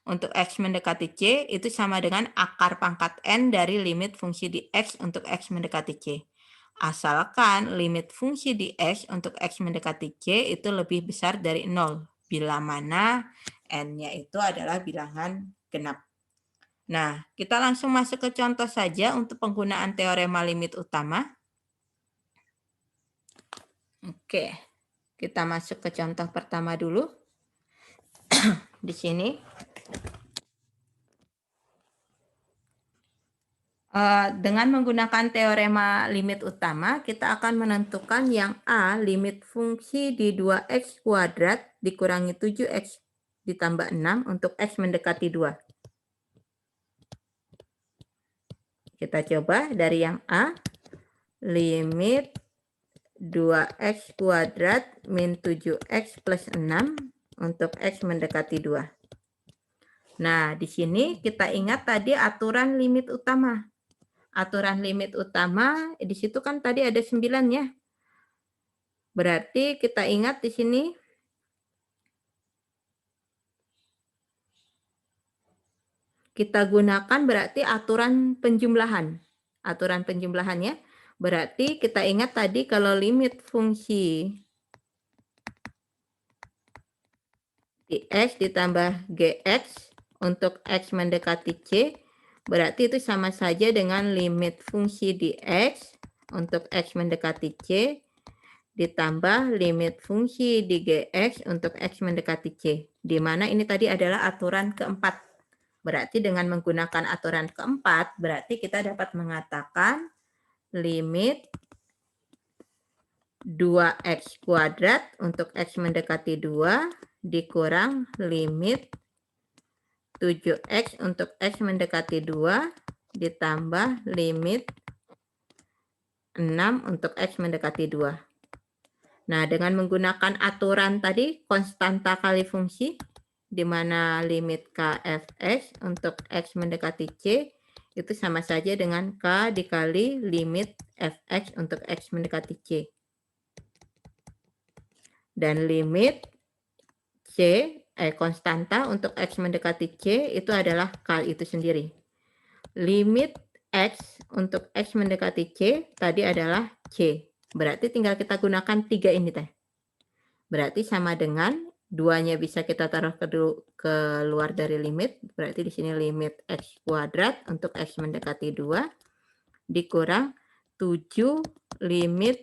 untuk X mendekati C itu sama dengan akar pangkat N dari limit fungsi di X untuk X mendekati C. Asalkan limit fungsi di X untuk X mendekati C itu lebih besar dari 0. Bila mana N-nya itu adalah bilangan genap. Nah, kita langsung masuk ke contoh saja untuk penggunaan teorema limit utama. Oke, kita masuk ke contoh pertama dulu. Di sini. Dengan menggunakan teorema limit utama, kita akan menentukan yang A, limit fungsi di 2x kuadrat dikurangi 7x ditambah 6 untuk x mendekati 2. Kita coba dari yang A, limit 2x kuadrat min 7x plus 6 untuk x mendekati 2. Nah, di sini kita ingat tadi aturan limit utama. Aturan limit utama, di situ kan tadi ada 9 ya. Berarti kita ingat di sini kita gunakan berarti aturan penjumlahan. Aturan penjumlahan ya. Berarti kita ingat tadi kalau limit fungsi di X ditambah GX untuk X mendekati C, berarti itu sama saja dengan limit fungsi di X untuk X mendekati C ditambah limit fungsi di GX untuk X mendekati C. Di mana ini tadi adalah aturan keempat. Berarti dengan menggunakan aturan keempat, berarti kita dapat mengatakan limit 2x kuadrat untuk X mendekati 2 dikurang limit 7x untuk X mendekati 2 ditambah limit 6 untuk X mendekati 2. Nah, dengan menggunakan aturan tadi, konstanta kali fungsi, di mana limit Kfx untuk X mendekati C, itu sama saja dengan K dikali limit Fx untuk X mendekati C. Dan limit C, konstanta untuk X mendekati C itu adalah K itu sendiri. Limit X untuk X mendekati C tadi adalah C. Berarti tinggal kita gunakan 3 ini teh. Berarti sama dengan 2-nya bisa kita taruh keluar dari limit. Berarti di sini limit X kuadrat untuk X mendekati 2 dikurang 7 limit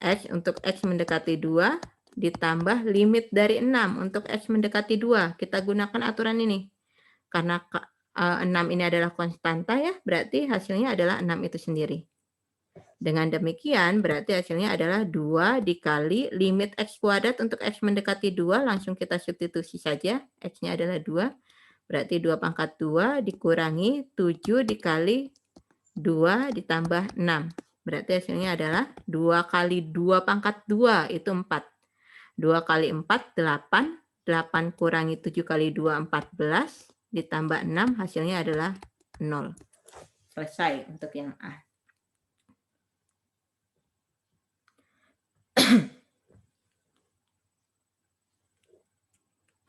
X untuk X mendekati 2 ditambah limit dari 6 untuk X mendekati 2. Kita gunakan aturan ini. Karena 6 ini adalah konstanta ya, berarti hasilnya adalah 6 itu sendiri. Dengan demikian, berarti hasilnya adalah 2 dikali limit X kuadrat untuk X mendekati 2, langsung kita substitusi saja. X-nya adalah 2, berarti 2 pangkat 2 dikurangi 7 dikali 2 ditambah 6. Berarti hasilnya adalah 2 kali 2 pangkat 2, itu 4. 2 kali 4, 8. 8 kurangi 7 kali 2, 14. Ditambah 6, hasilnya adalah 0. Selesai untuk yang A.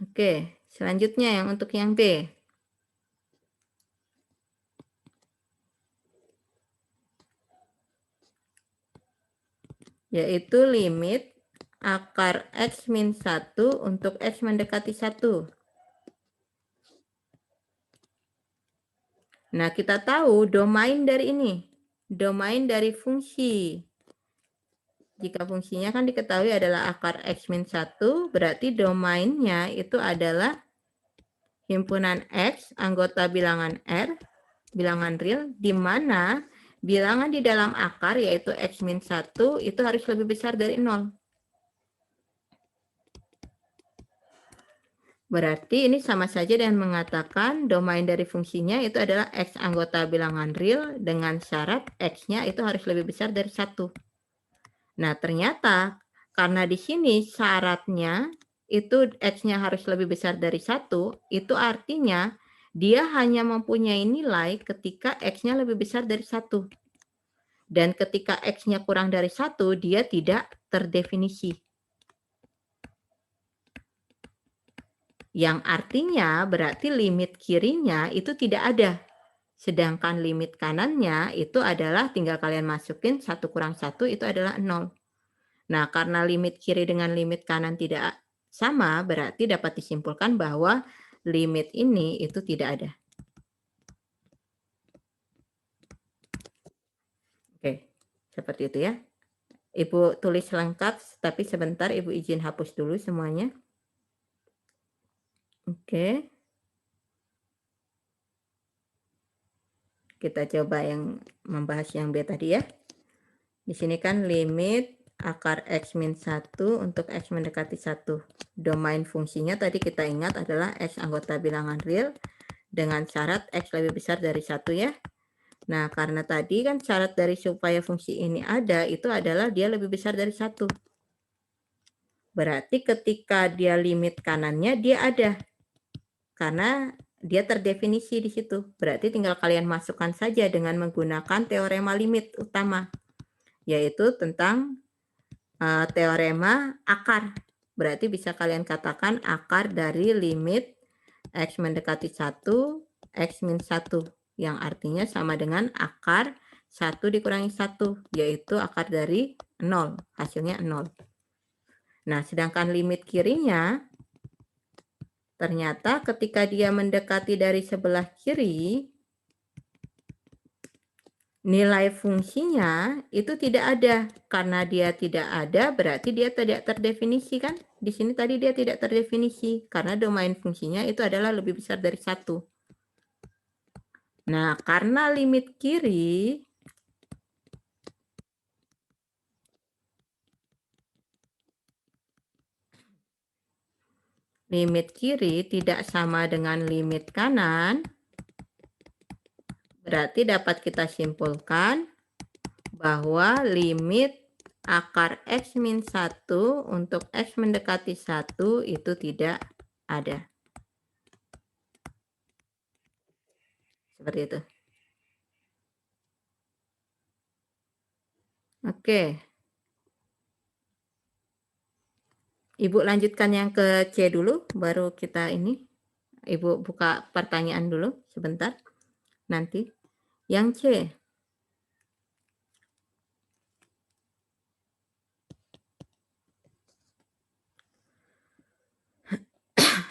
Oke, selanjutnya yang untuk yang B. Yaitu limit akar X min 1 untuk X mendekati 1. Nah, kita tahu domain dari ini. Domain dari fungsi. Jika fungsinya kan diketahui adalah akar X min 1, berarti domainnya itu adalah himpunan X, anggota bilangan R, bilangan real, di mana bilangan di dalam akar, yaitu X min 1, itu harus lebih besar dari 0. Berarti ini sama saja dengan mengatakan domain dari fungsinya itu adalah X anggota bilangan real dengan syarat X-nya itu harus lebih besar dari 1. Nah, ternyata karena di sini syaratnya itu X-nya harus lebih besar dari 1, itu artinya dia hanya mempunyai nilai ketika X-nya lebih besar dari 1. Dan ketika X-nya kurang dari 1, dia tidak terdefinisi. Yang artinya berarti limit kirinya itu tidak ada. Sedangkan limit kanannya itu adalah tinggal kalian masukin 1 kurang 1 itu adalah 0. Nah, karena limit kiri dengan limit kanan tidak sama, berarti dapat disimpulkan bahwa limit ini itu tidak ada. Oke, seperti itu ya. Ibu tulis lengkap, tapi sebentar Ibu izin hapus dulu semuanya. Oke. Kita coba yang membahas yang B tadi ya. Di sini kan limit akar X min 1 untuk X mendekati 1. Domain fungsinya tadi kita ingat adalah X anggota bilangan real dengan syarat X lebih besar dari 1 ya. Nah, karena tadi kan syarat dari supaya fungsi ini ada, itu adalah dia lebih besar dari 1. Berarti ketika dia limit kanannya, dia ada. Karena dia terdefinisi di situ. Berarti tinggal kalian masukkan saja dengan menggunakan teorema limit utama, yaitu tentang teorema akar. Berarti bisa kalian katakan akar dari limit X mendekati 1, X min 1. Yang artinya sama dengan akar 1 dikurangi 1, yaitu akar dari 0. Hasilnya 0. Nah, sedangkan limit kirinya, ternyata ketika dia mendekati dari sebelah kiri, nilai fungsinya itu tidak ada. Karena dia tidak ada, berarti dia tidak terdefinisi kan? Di sini tadi dia tidak terdefinisi, karena domain fungsinya itu adalah lebih besar dari 1. Nah, karena limit kiri tidak sama dengan limit kanan, berarti dapat kita simpulkan bahwa limit akar X min 1 untuk X mendekati 1 itu tidak ada. Seperti itu. Oke. Ibu lanjutkan yang ke C dulu, baru kita ini. Ibu buka pertanyaan dulu sebentar. Nanti. Yang C.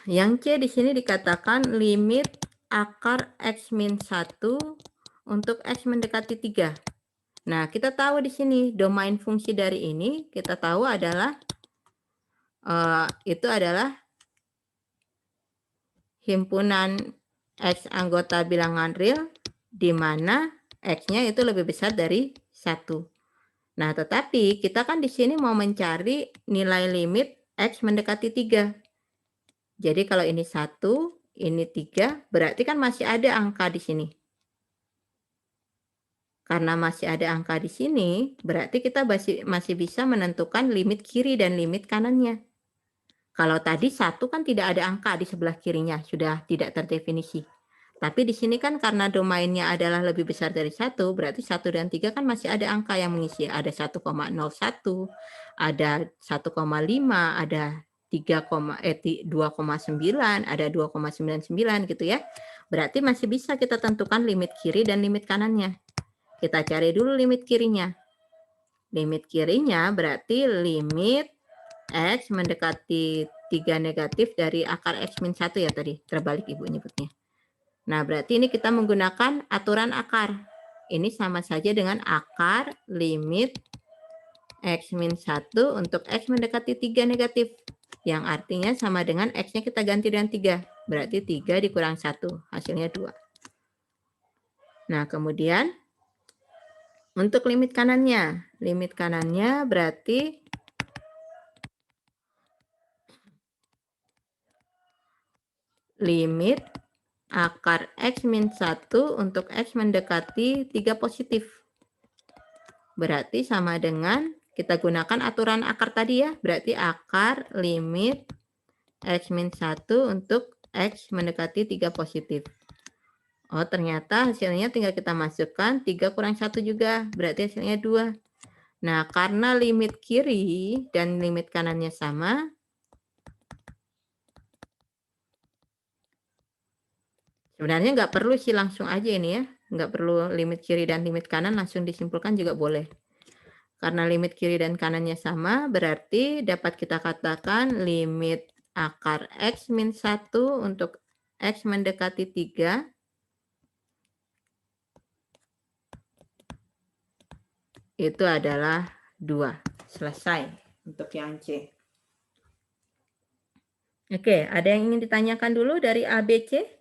Yang C di sini dikatakan limit akar X min 1 untuk X mendekati 3. Nah, kita tahu di sini domain fungsi dari ini kita tahu adalah itu adalah himpunan X anggota bilangan real di mana X-nya itu lebih besar dari 1. Nah, tetapi kita kan di sini mau mencari nilai limit X mendekati 3. Jadi kalau ini 1, ini 3, berarti kan masih ada angka di sini. Karena masih ada angka di sini, berarti kita masih bisa menentukan limit kiri dan limit kanannya. Kalau tadi 1 kan tidak ada angka di sebelah kirinya, sudah tidak terdefinisi. Tapi di sini kan karena domainnya adalah lebih besar dari 1, berarti 1 dan 3 kan masih ada angka yang mengisi. Ada 1,01, ada 1,5, ada 2,9, ada 2,99 gitu ya. Berarti masih bisa kita tentukan limit kiri dan limit kanannya. Kita cari dulu limit kirinya. Limit kirinya berarti limit X mendekati 3 negatif dari akar X min 1 ya tadi. Terbalik Ibu nyebutnya. Nah, berarti ini kita menggunakan aturan akar. Ini sama saja dengan akar limit X min 1 untuk X mendekati 3 negatif. Yang artinya sama dengan X-nya kita ganti dengan 3. Berarti 3 dikurang 1. Hasilnya 2. Nah, kemudian untuk limit kanannya berarti limit akar X min 1 untuk X mendekati 3 positif. Berarti sama dengan kita gunakan aturan akar tadi ya. Berarti akar limit X min 1 untuk X mendekati 3 positif. Oh, ternyata hasilnya tinggal kita masukkan 3 kurang 1 juga. Berarti hasilnya 2. Nah, karena limit kiri dan limit kanannya sama, sebenarnya nggak perlu sih langsung aja ini ya. Nggak perlu limit kiri dan limit kanan langsung disimpulkan juga boleh. Karena limit kiri dan kanannya sama, berarti dapat kita katakan limit akar X min 1 untuk X mendekati 3 itu adalah 2. Selesai untuk yang C. Oke, ada yang ingin ditanyakan dulu dari A, B, C?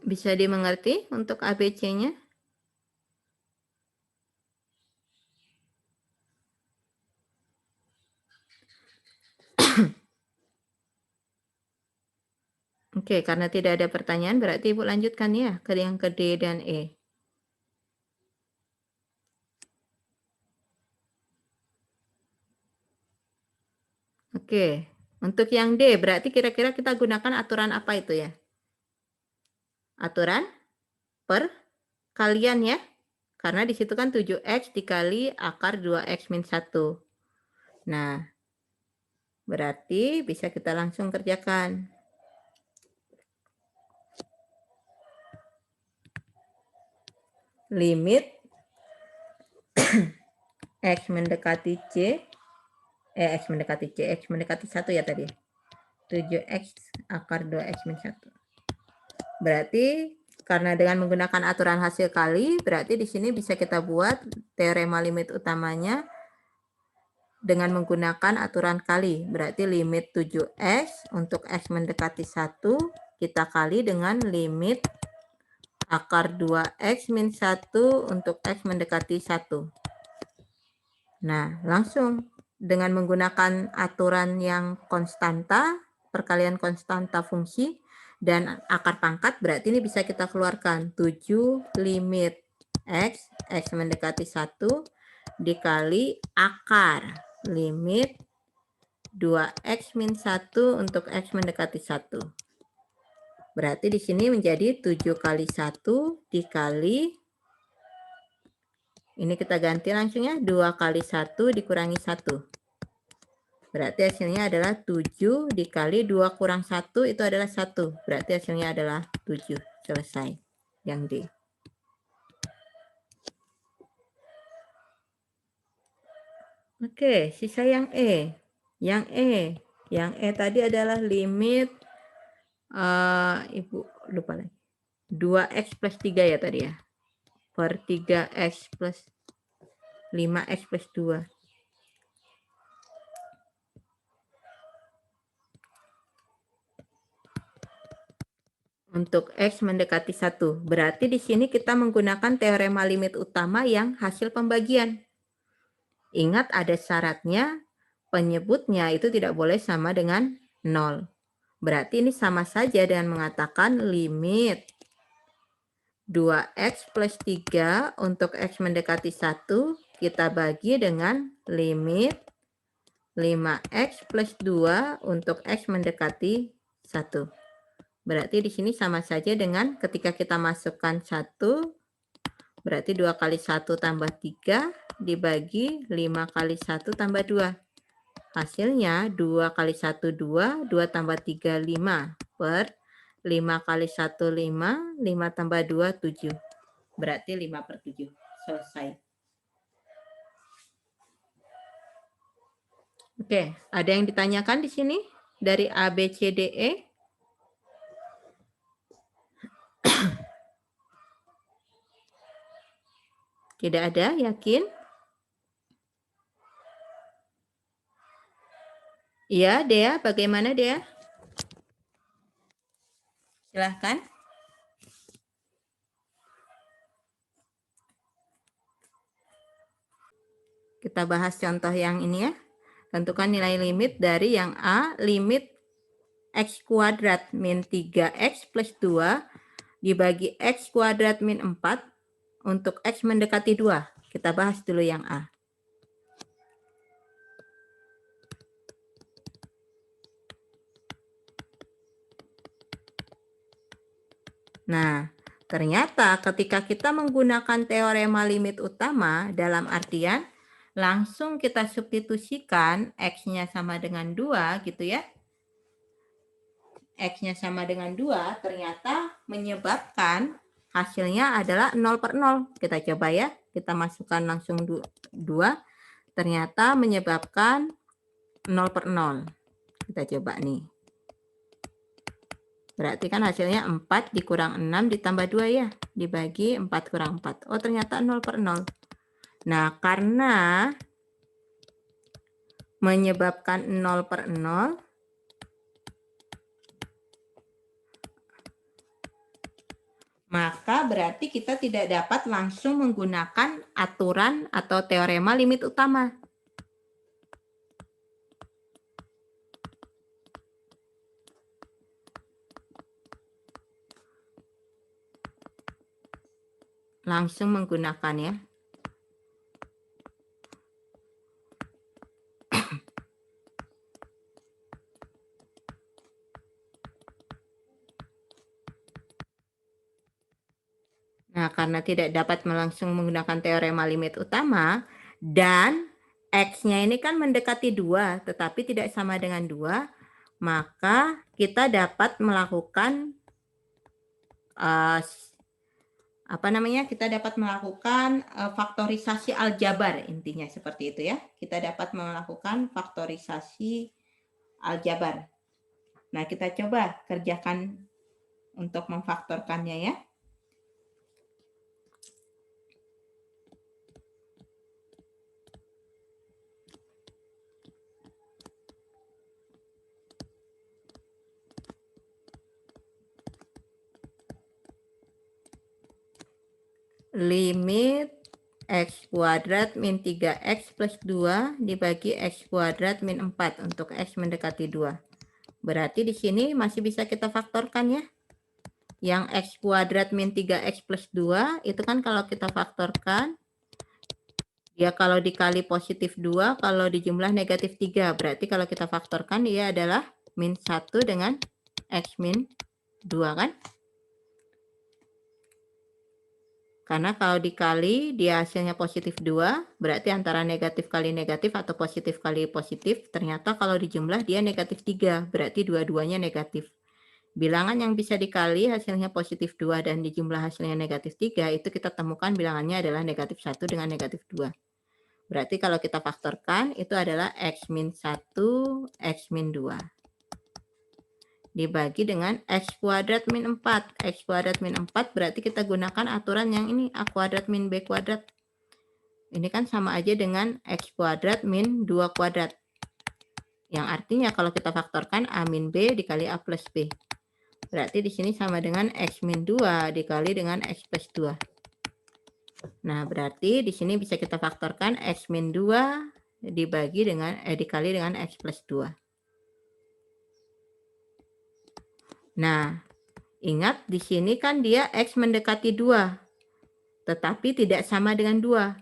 Bisa dimengerti untuk ABC-nya? Oke, karena tidak ada pertanyaan, berarti Ibu lanjutkan ya ke yang ke D dan E. Oke, untuk yang D, berarti kira-kira kita gunakan aturan apa itu ya? Aturan perkalian ya. Karena di situ kan 7X dikali akar 2X min 1. Nah, berarti bisa kita langsung kerjakan. Limit X mendekati C, X mendekati C, X mendekati 1 ya tadi. 7X akar 2X min 1. Berarti karena dengan menggunakan aturan hasil kali, berarti di sini bisa kita buat teorema limit utamanya dengan menggunakan aturan kali. Berarti limit 7X untuk X mendekati 1 kita kali dengan limit akar 2x min 1 untuk x mendekati 1. Nah, langsung dengan menggunakan aturan yang konstanta, perkalian konstanta fungsi, dan akar pangkat, berarti ini bisa kita keluarkan. 7 limit x mendekati 1, dikali akar limit 2x min 1 untuk x mendekati 1. Berarti di sini menjadi 7 kali 1 dikali, ini kita ganti langsung ya, 2 kali 1 dikurangi 1. Berarti hasilnya adalah 7 dikali 2 kurang 1 itu adalah 1. Berarti hasilnya adalah 7. Selesai. Yang D. Oke, sisa yang E. Yang E tadi adalah limit, Ibu lupa lagi. 2x plus 3 ya tadi ya. Per 3x plus 5x plus 2. Untuk x mendekati 1. Berarti di sini kita menggunakan teorema limit utama yang hasil pembagian. Ingat ada syaratnya, penyebutnya itu tidak boleh sama dengan 0. Berarti ini sama saja dengan mengatakan limit 2x plus 3 untuk x mendekati 1 kita bagi dengan limit 5x plus 2 untuk x mendekati 1. Berarti di sini sama saja dengan ketika kita masukkan 1, berarti 2 kali 1 tambah 3 dibagi 5 kali 1 tambah 2. Hasilnya 2 kali 1, 2, 2 tambah 3, 5, per 5 kali 1, 5, 5 tambah 2, 7. Berarti 5/7. Selesai. Oke, ada yang ditanyakan di sini? Dari A, B, C, D, E? Tidak ada, yakin? Iya, Dea, bagaimana Dea? Silahkan. Kita bahas contoh yang ini ya. Tentukan nilai limit dari yang A, limit x kuadrat min 3x plus 2 dibagi x kuadrat min 4 untuk x mendekati 2. Kita bahas dulu yang A. Nah, ternyata ketika kita menggunakan teorema limit utama dalam artian langsung kita substitusikan x-nya sama dengan 2 gitu ya. X-nya sama dengan 2 ternyata menyebabkan hasilnya adalah 0/0. Kita coba ya, kita masukkan langsung 2. Ternyata menyebabkan 0/0. Kita coba nih. Berarti kan hasilnya 4 dikurang 6 ditambah 2 ya. Dibagi 4 kurang 4. Oh ternyata 0/0. Nah karena menyebabkan 0/0, maka berarti kita tidak dapat langsung menggunakan aturan atau teorema limit utama. Langsung menggunakan ya. Nah, karena tidak dapat langsung menggunakan teorema limit utama, dan X-nya ini kan mendekati 2, tetapi tidak sama dengan 2, maka kita dapat melakukan, kita dapat melakukan faktorisasi aljabar, intinya seperti itu ya. Kita dapat melakukan faktorisasi aljabar. Nah, kita coba kerjakan untuk memfaktorkannya ya. limit X kuadrat min 3X plus 2 dibagi X kuadrat min 4 untuk X mendekati 2. Berarti di sini masih bisa kita faktorkan ya. Yang X kuadrat min 3X plus 2 itu kan kalau kita faktorkan, ya kalau dikali positif 2, kalau dijumlah negatif 3. Berarti kalau kita faktorkan dia adalah min 1 dengan X min 2 kan? Karena kalau dikali dia hasilnya positif 2, berarti antara negatif kali negatif atau positif kali positif, ternyata kalau dijumlah dia negatif 3, berarti dua-duanya negatif. Bilangan yang bisa dikali hasilnya positif 2 dan dijumlah hasilnya negatif 3, itu kita temukan bilangannya adalah negatif 1 dengan negatif 2. Berarti kalau kita faktorkan, itu adalah X min 1, X min 2. Dibagi dengan X kuadrat min 4. X kuadrat min 4 berarti kita gunakan aturan yang ini, A kuadrat min B kuadrat. Ini kan sama aja dengan X kuadrat min 2 kuadrat. Yang artinya kalau kita faktorkan A min B dikali A plus B. Berarti di sini sama dengan X min 2 dikali dengan X plus 2. Nah, berarti di sini bisa kita faktorkan X min 2 dibagi dengan dikali dengan X plus 2. Nah, ingat di sini kan dia X mendekati 2, tetapi tidak sama dengan 2.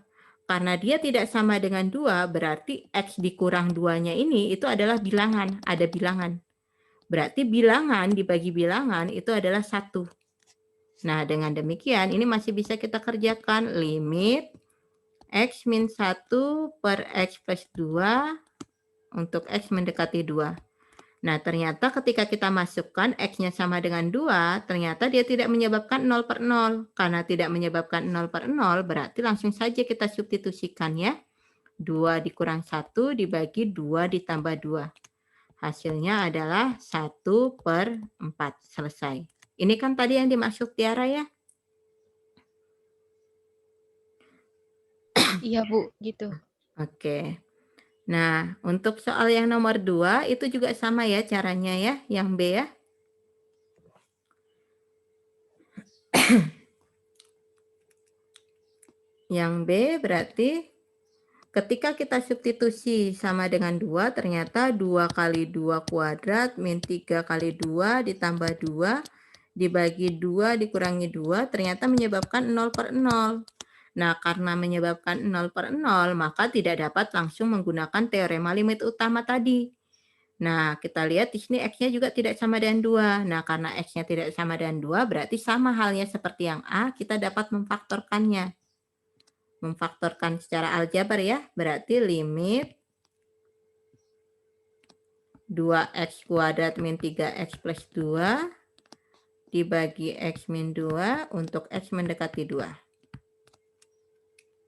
Karena dia tidak sama dengan 2, berarti X dikurang 2-nya ini itu adalah bilangan, ada bilangan. Berarti bilangan dibagi bilangan itu adalah 1. Nah, dengan demikian ini masih bisa kita kerjakan limit X min 1 per X plus 2 untuk X mendekati 2. Nah, ternyata ketika kita masukkan X-nya sama dengan 2, ternyata dia tidak menyebabkan 0 per 0. Karena tidak menyebabkan 0 per 0, berarti langsung saja kita substitusikan ya. 2 dikurang 1 dibagi 2 ditambah 2. Hasilnya adalah 1 per 4. Selesai. Ini kan tadi yang dimaksud Tiara ya? Iya, Bu, gitu. Oke. Nah, untuk soal yang nomor 2 itu juga sama ya caranya ya, yang B ya. Yang B berarti ketika kita substitusi sama dengan 2, ternyata 2 kali 2 kuadrat min 3 kali 2 ditambah 2 dibagi 2 dikurangi 2 ternyata menyebabkan 0 per 0. Nah, karena menyebabkan 0 per 0, maka tidak dapat langsung menggunakan teorema limit utama tadi. Nah, kita lihat di sini X-nya juga tidak sama dengan 2. Nah, karena X-nya tidak sama dengan 2, berarti sama halnya seperti yang A, kita dapat memfaktorkannya. Memfaktorkan secara aljabar ya, berarti limit 2X kuadrat min 3X plus 2 dibagi X min 2 untuk X mendekati 2.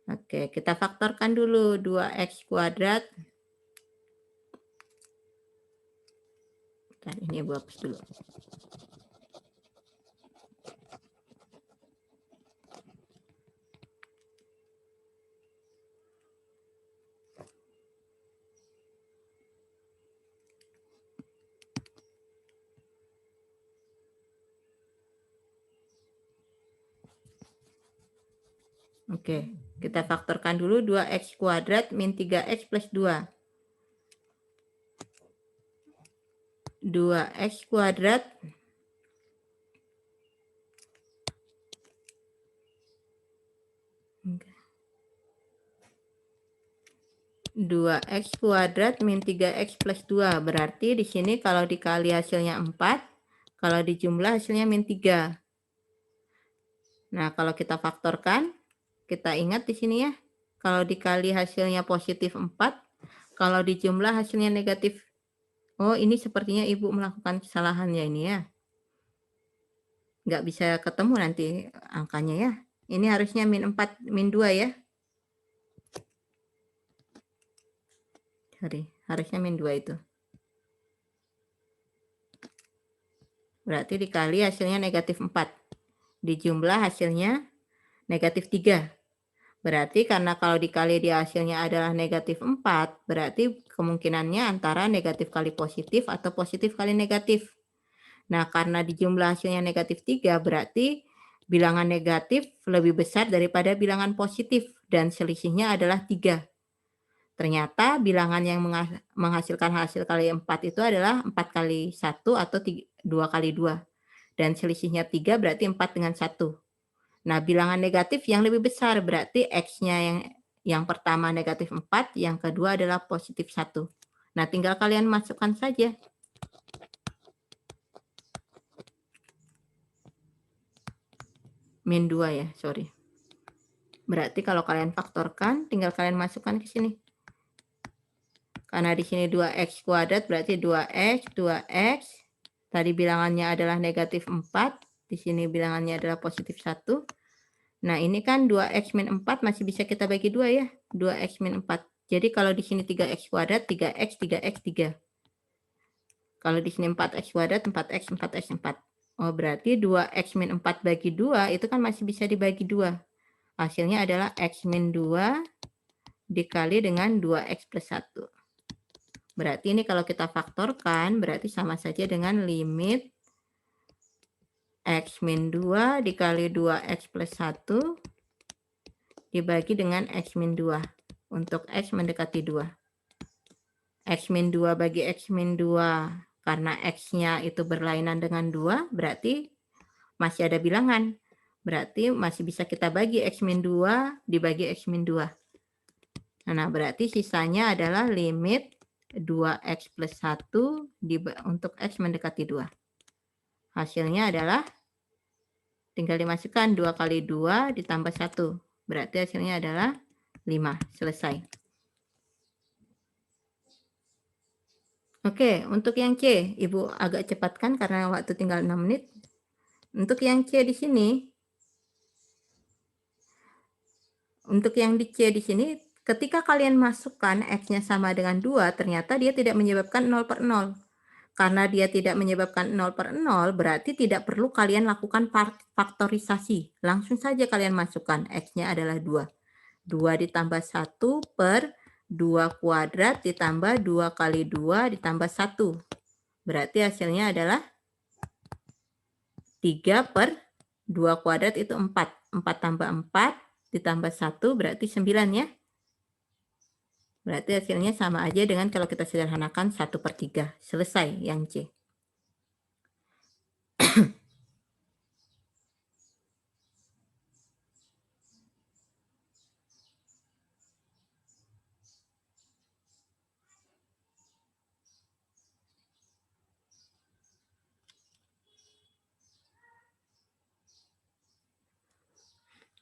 Oke, kita faktorkan dulu 2X kuadrat. Bentar, ini Ibu hapus dulu. Oke, kita faktorkan dulu 2X kuadrat min 3X plus 2. 2X kuadrat min 3X plus 2. Berarti di sini kalau dikali hasilnya 4, kalau dijumlah hasilnya min 3. Nah, kalau kita faktorkan, kita ingat di sini ya, kalau dikali hasilnya positif 4, kalau dijumlah hasilnya negatif. Oh, ini sepertinya Ibu melakukan kesalahan ya ini ya. Nggak bisa ketemu nanti angkanya ya. Ini harusnya min 4, min 2 ya. Sorry, harusnya min 2 itu. Berarti dikali hasilnya negatif 4. Dijumlah hasilnya negatif 3. Berarti karena kalau dikali dia hasilnya adalah negatif 4, berarti kemungkinannya antara negatif kali positif atau positif kali negatif. Nah, karena dijumlah hasilnya negatif 3, berarti Bilangan negatif lebih besar daripada bilangan positif dan selisihnya adalah 3. Ternyata bilangan yang menghasilkan hasil kali 4 itu adalah 4 kali 1 atau 2 kali 2. Dan selisihnya 3 berarti 4 dengan 1. Nah, bilangan negatif yang lebih besar berarti X-nya yang pertama negatif 4, yang kedua adalah positif 1. Nah, tinggal kalian masukkan saja. Min 2 ya, sorry. Berarti kalau kalian faktorkan, tinggal kalian masukkan ke sini. Karena di sini 2x kuadrat berarti 2x, 2x. Tadi bilangannya adalah negatif 4. Di sini bilangannya adalah positif 1. Nah, ini kan 2x min 4 masih bisa kita bagi 2 ya. 2x min 4. Jadi kalau di sini 3x kuadrat, 3x, 3x, 3. Kalau di sini 4x kuadrat, 4x, 4x, 4. Oh, berarti 2x min 4 bagi 2 itu kan masih bisa dibagi 2. Hasilnya adalah x min 2 dikali dengan 2x plus 1. Berarti ini kalau kita faktorkan, berarti sama saja dengan limit x min 2 dikali 2x plus 1 dibagi dengan x min 2 untuk x mendekati 2. X min 2 bagi x min 2, karena x-nya itu berlainan dengan 2, berarti masih ada bilangan. Berarti masih bisa kita bagi x min 2 dibagi x min 2. Nah, berarti sisanya adalah limit 2x plus 1 untuk x mendekati 2. Hasilnya adalah tinggal dimasukkan 2 kali 2 ditambah 1. Berarti hasilnya adalah 5. Selesai. Oke, untuk yang C, Ibu agak cepatkan karena waktu tinggal 6 menit. Untuk yang C di sini, ketika kalian masukkan X-nya sama dengan 2, ternyata dia tidak menyebabkan 0/0. Karena dia tidak menyebabkan 0/0, berarti tidak perlu kalian lakukan faktorisasi. Langsung saja kalian masukkan. X-nya adalah 2. 2 ditambah 1 per 2 kuadrat ditambah 2 kali 2 ditambah 1. Berarti hasilnya adalah 3 per 2 kuadrat itu 4. 4 tambah 4 ditambah 1 berarti 9 ya. Berarti hasilnya sama aja dengan kalau kita sederhanakan 1/3. Selesai yang C.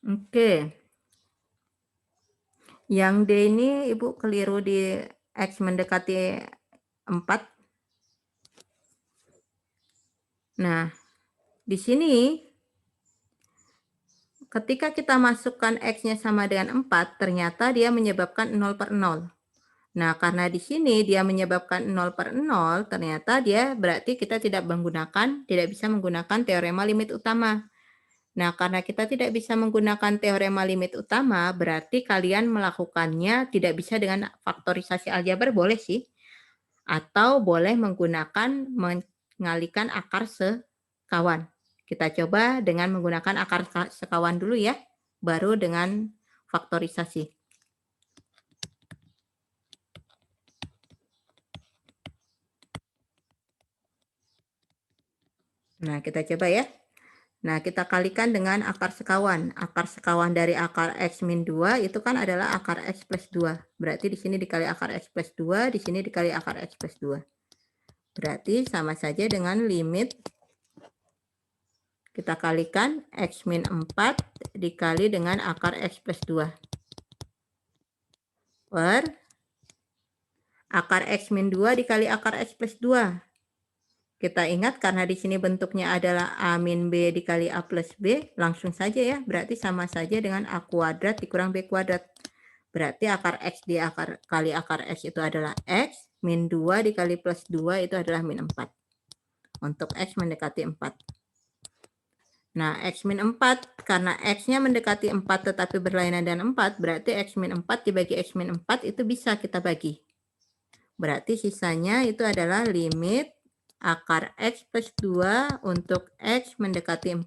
Oke. Yang D ini Ibu keliru di X mendekati 4. Nah, di sini ketika kita masukkan X-nya sama dengan 4, ternyata dia menyebabkan 0/0. Nah, karena di sini dia menyebabkan 0/0, ternyata dia berarti kita tidak bisa menggunakan teorema limit utama. Nah, karena kita tidak bisa menggunakan teorema limit utama, berarti kalian melakukannya tidak bisa dengan faktorisasi aljabar, boleh sih. Atau boleh mengalihkan akar sekawan. Kita coba dengan menggunakan akar sekawan dulu ya, baru dengan faktorisasi. Nah, kita coba ya. Nah, kita kalikan dengan akar sekawan. Akar sekawan dari akar X min 2 itu kan adalah akar X plus 2. Berarti di sini dikali akar X plus 2, di sini dikali akar X plus 2. Berarti sama saja dengan limit kita kalikan X min 4 dikali dengan akar X plus 2. Per akar X min 2 dikali akar X plus 2. Kita ingat karena di sini bentuknya adalah A min B dikali A plus B, langsung saja ya, berarti sama saja dengan A kuadrat dikurang B kuadrat. Berarti akar X kali akar X itu adalah X, min 2 dikali plus 2 itu adalah min 4. Untuk X mendekati 4. Nah, X min 4, karena X-nya mendekati 4 tetapi berlainan dengan 4, berarti X min 4 dibagi X min 4 itu bisa kita bagi. Berarti sisanya itu adalah limit akar X plus 2 untuk X mendekati 4.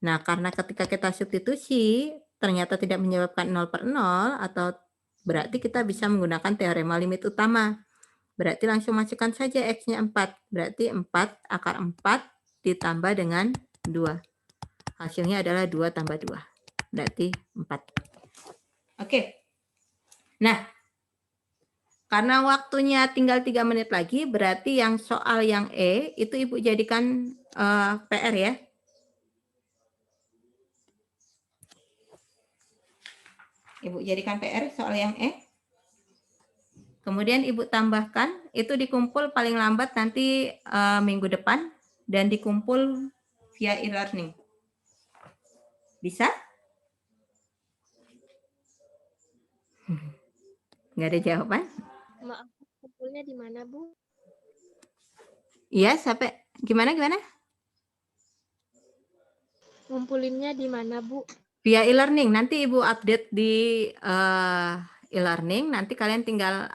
Nah, karena ketika kita substitusi ternyata tidak menyebabkan 0/0 atau berarti kita bisa menggunakan teorema limit utama. Berarti langsung masukkan saja X-nya 4. Berarti 4 akar 4 ditambah dengan 2. Hasilnya adalah 2 tambah 2. Berarti 4. Oke. Nah, karena waktunya tinggal 3 menit lagi, berarti yang soal yang E itu Ibu jadikan PR ya. Ibu jadikan PR soal yang E. Kemudian Ibu tambahkan, itu dikumpul paling lambat nanti minggu depan dan dikumpul via e-learning. Bisa? Nggak ada jawaban? Maaf, kumpulnya di mana, Bu? Iya, sampai gimana? Ngumpulinnya di mana, Bu? Via e-learning. Nanti Ibu update di e-learning, nanti kalian tinggal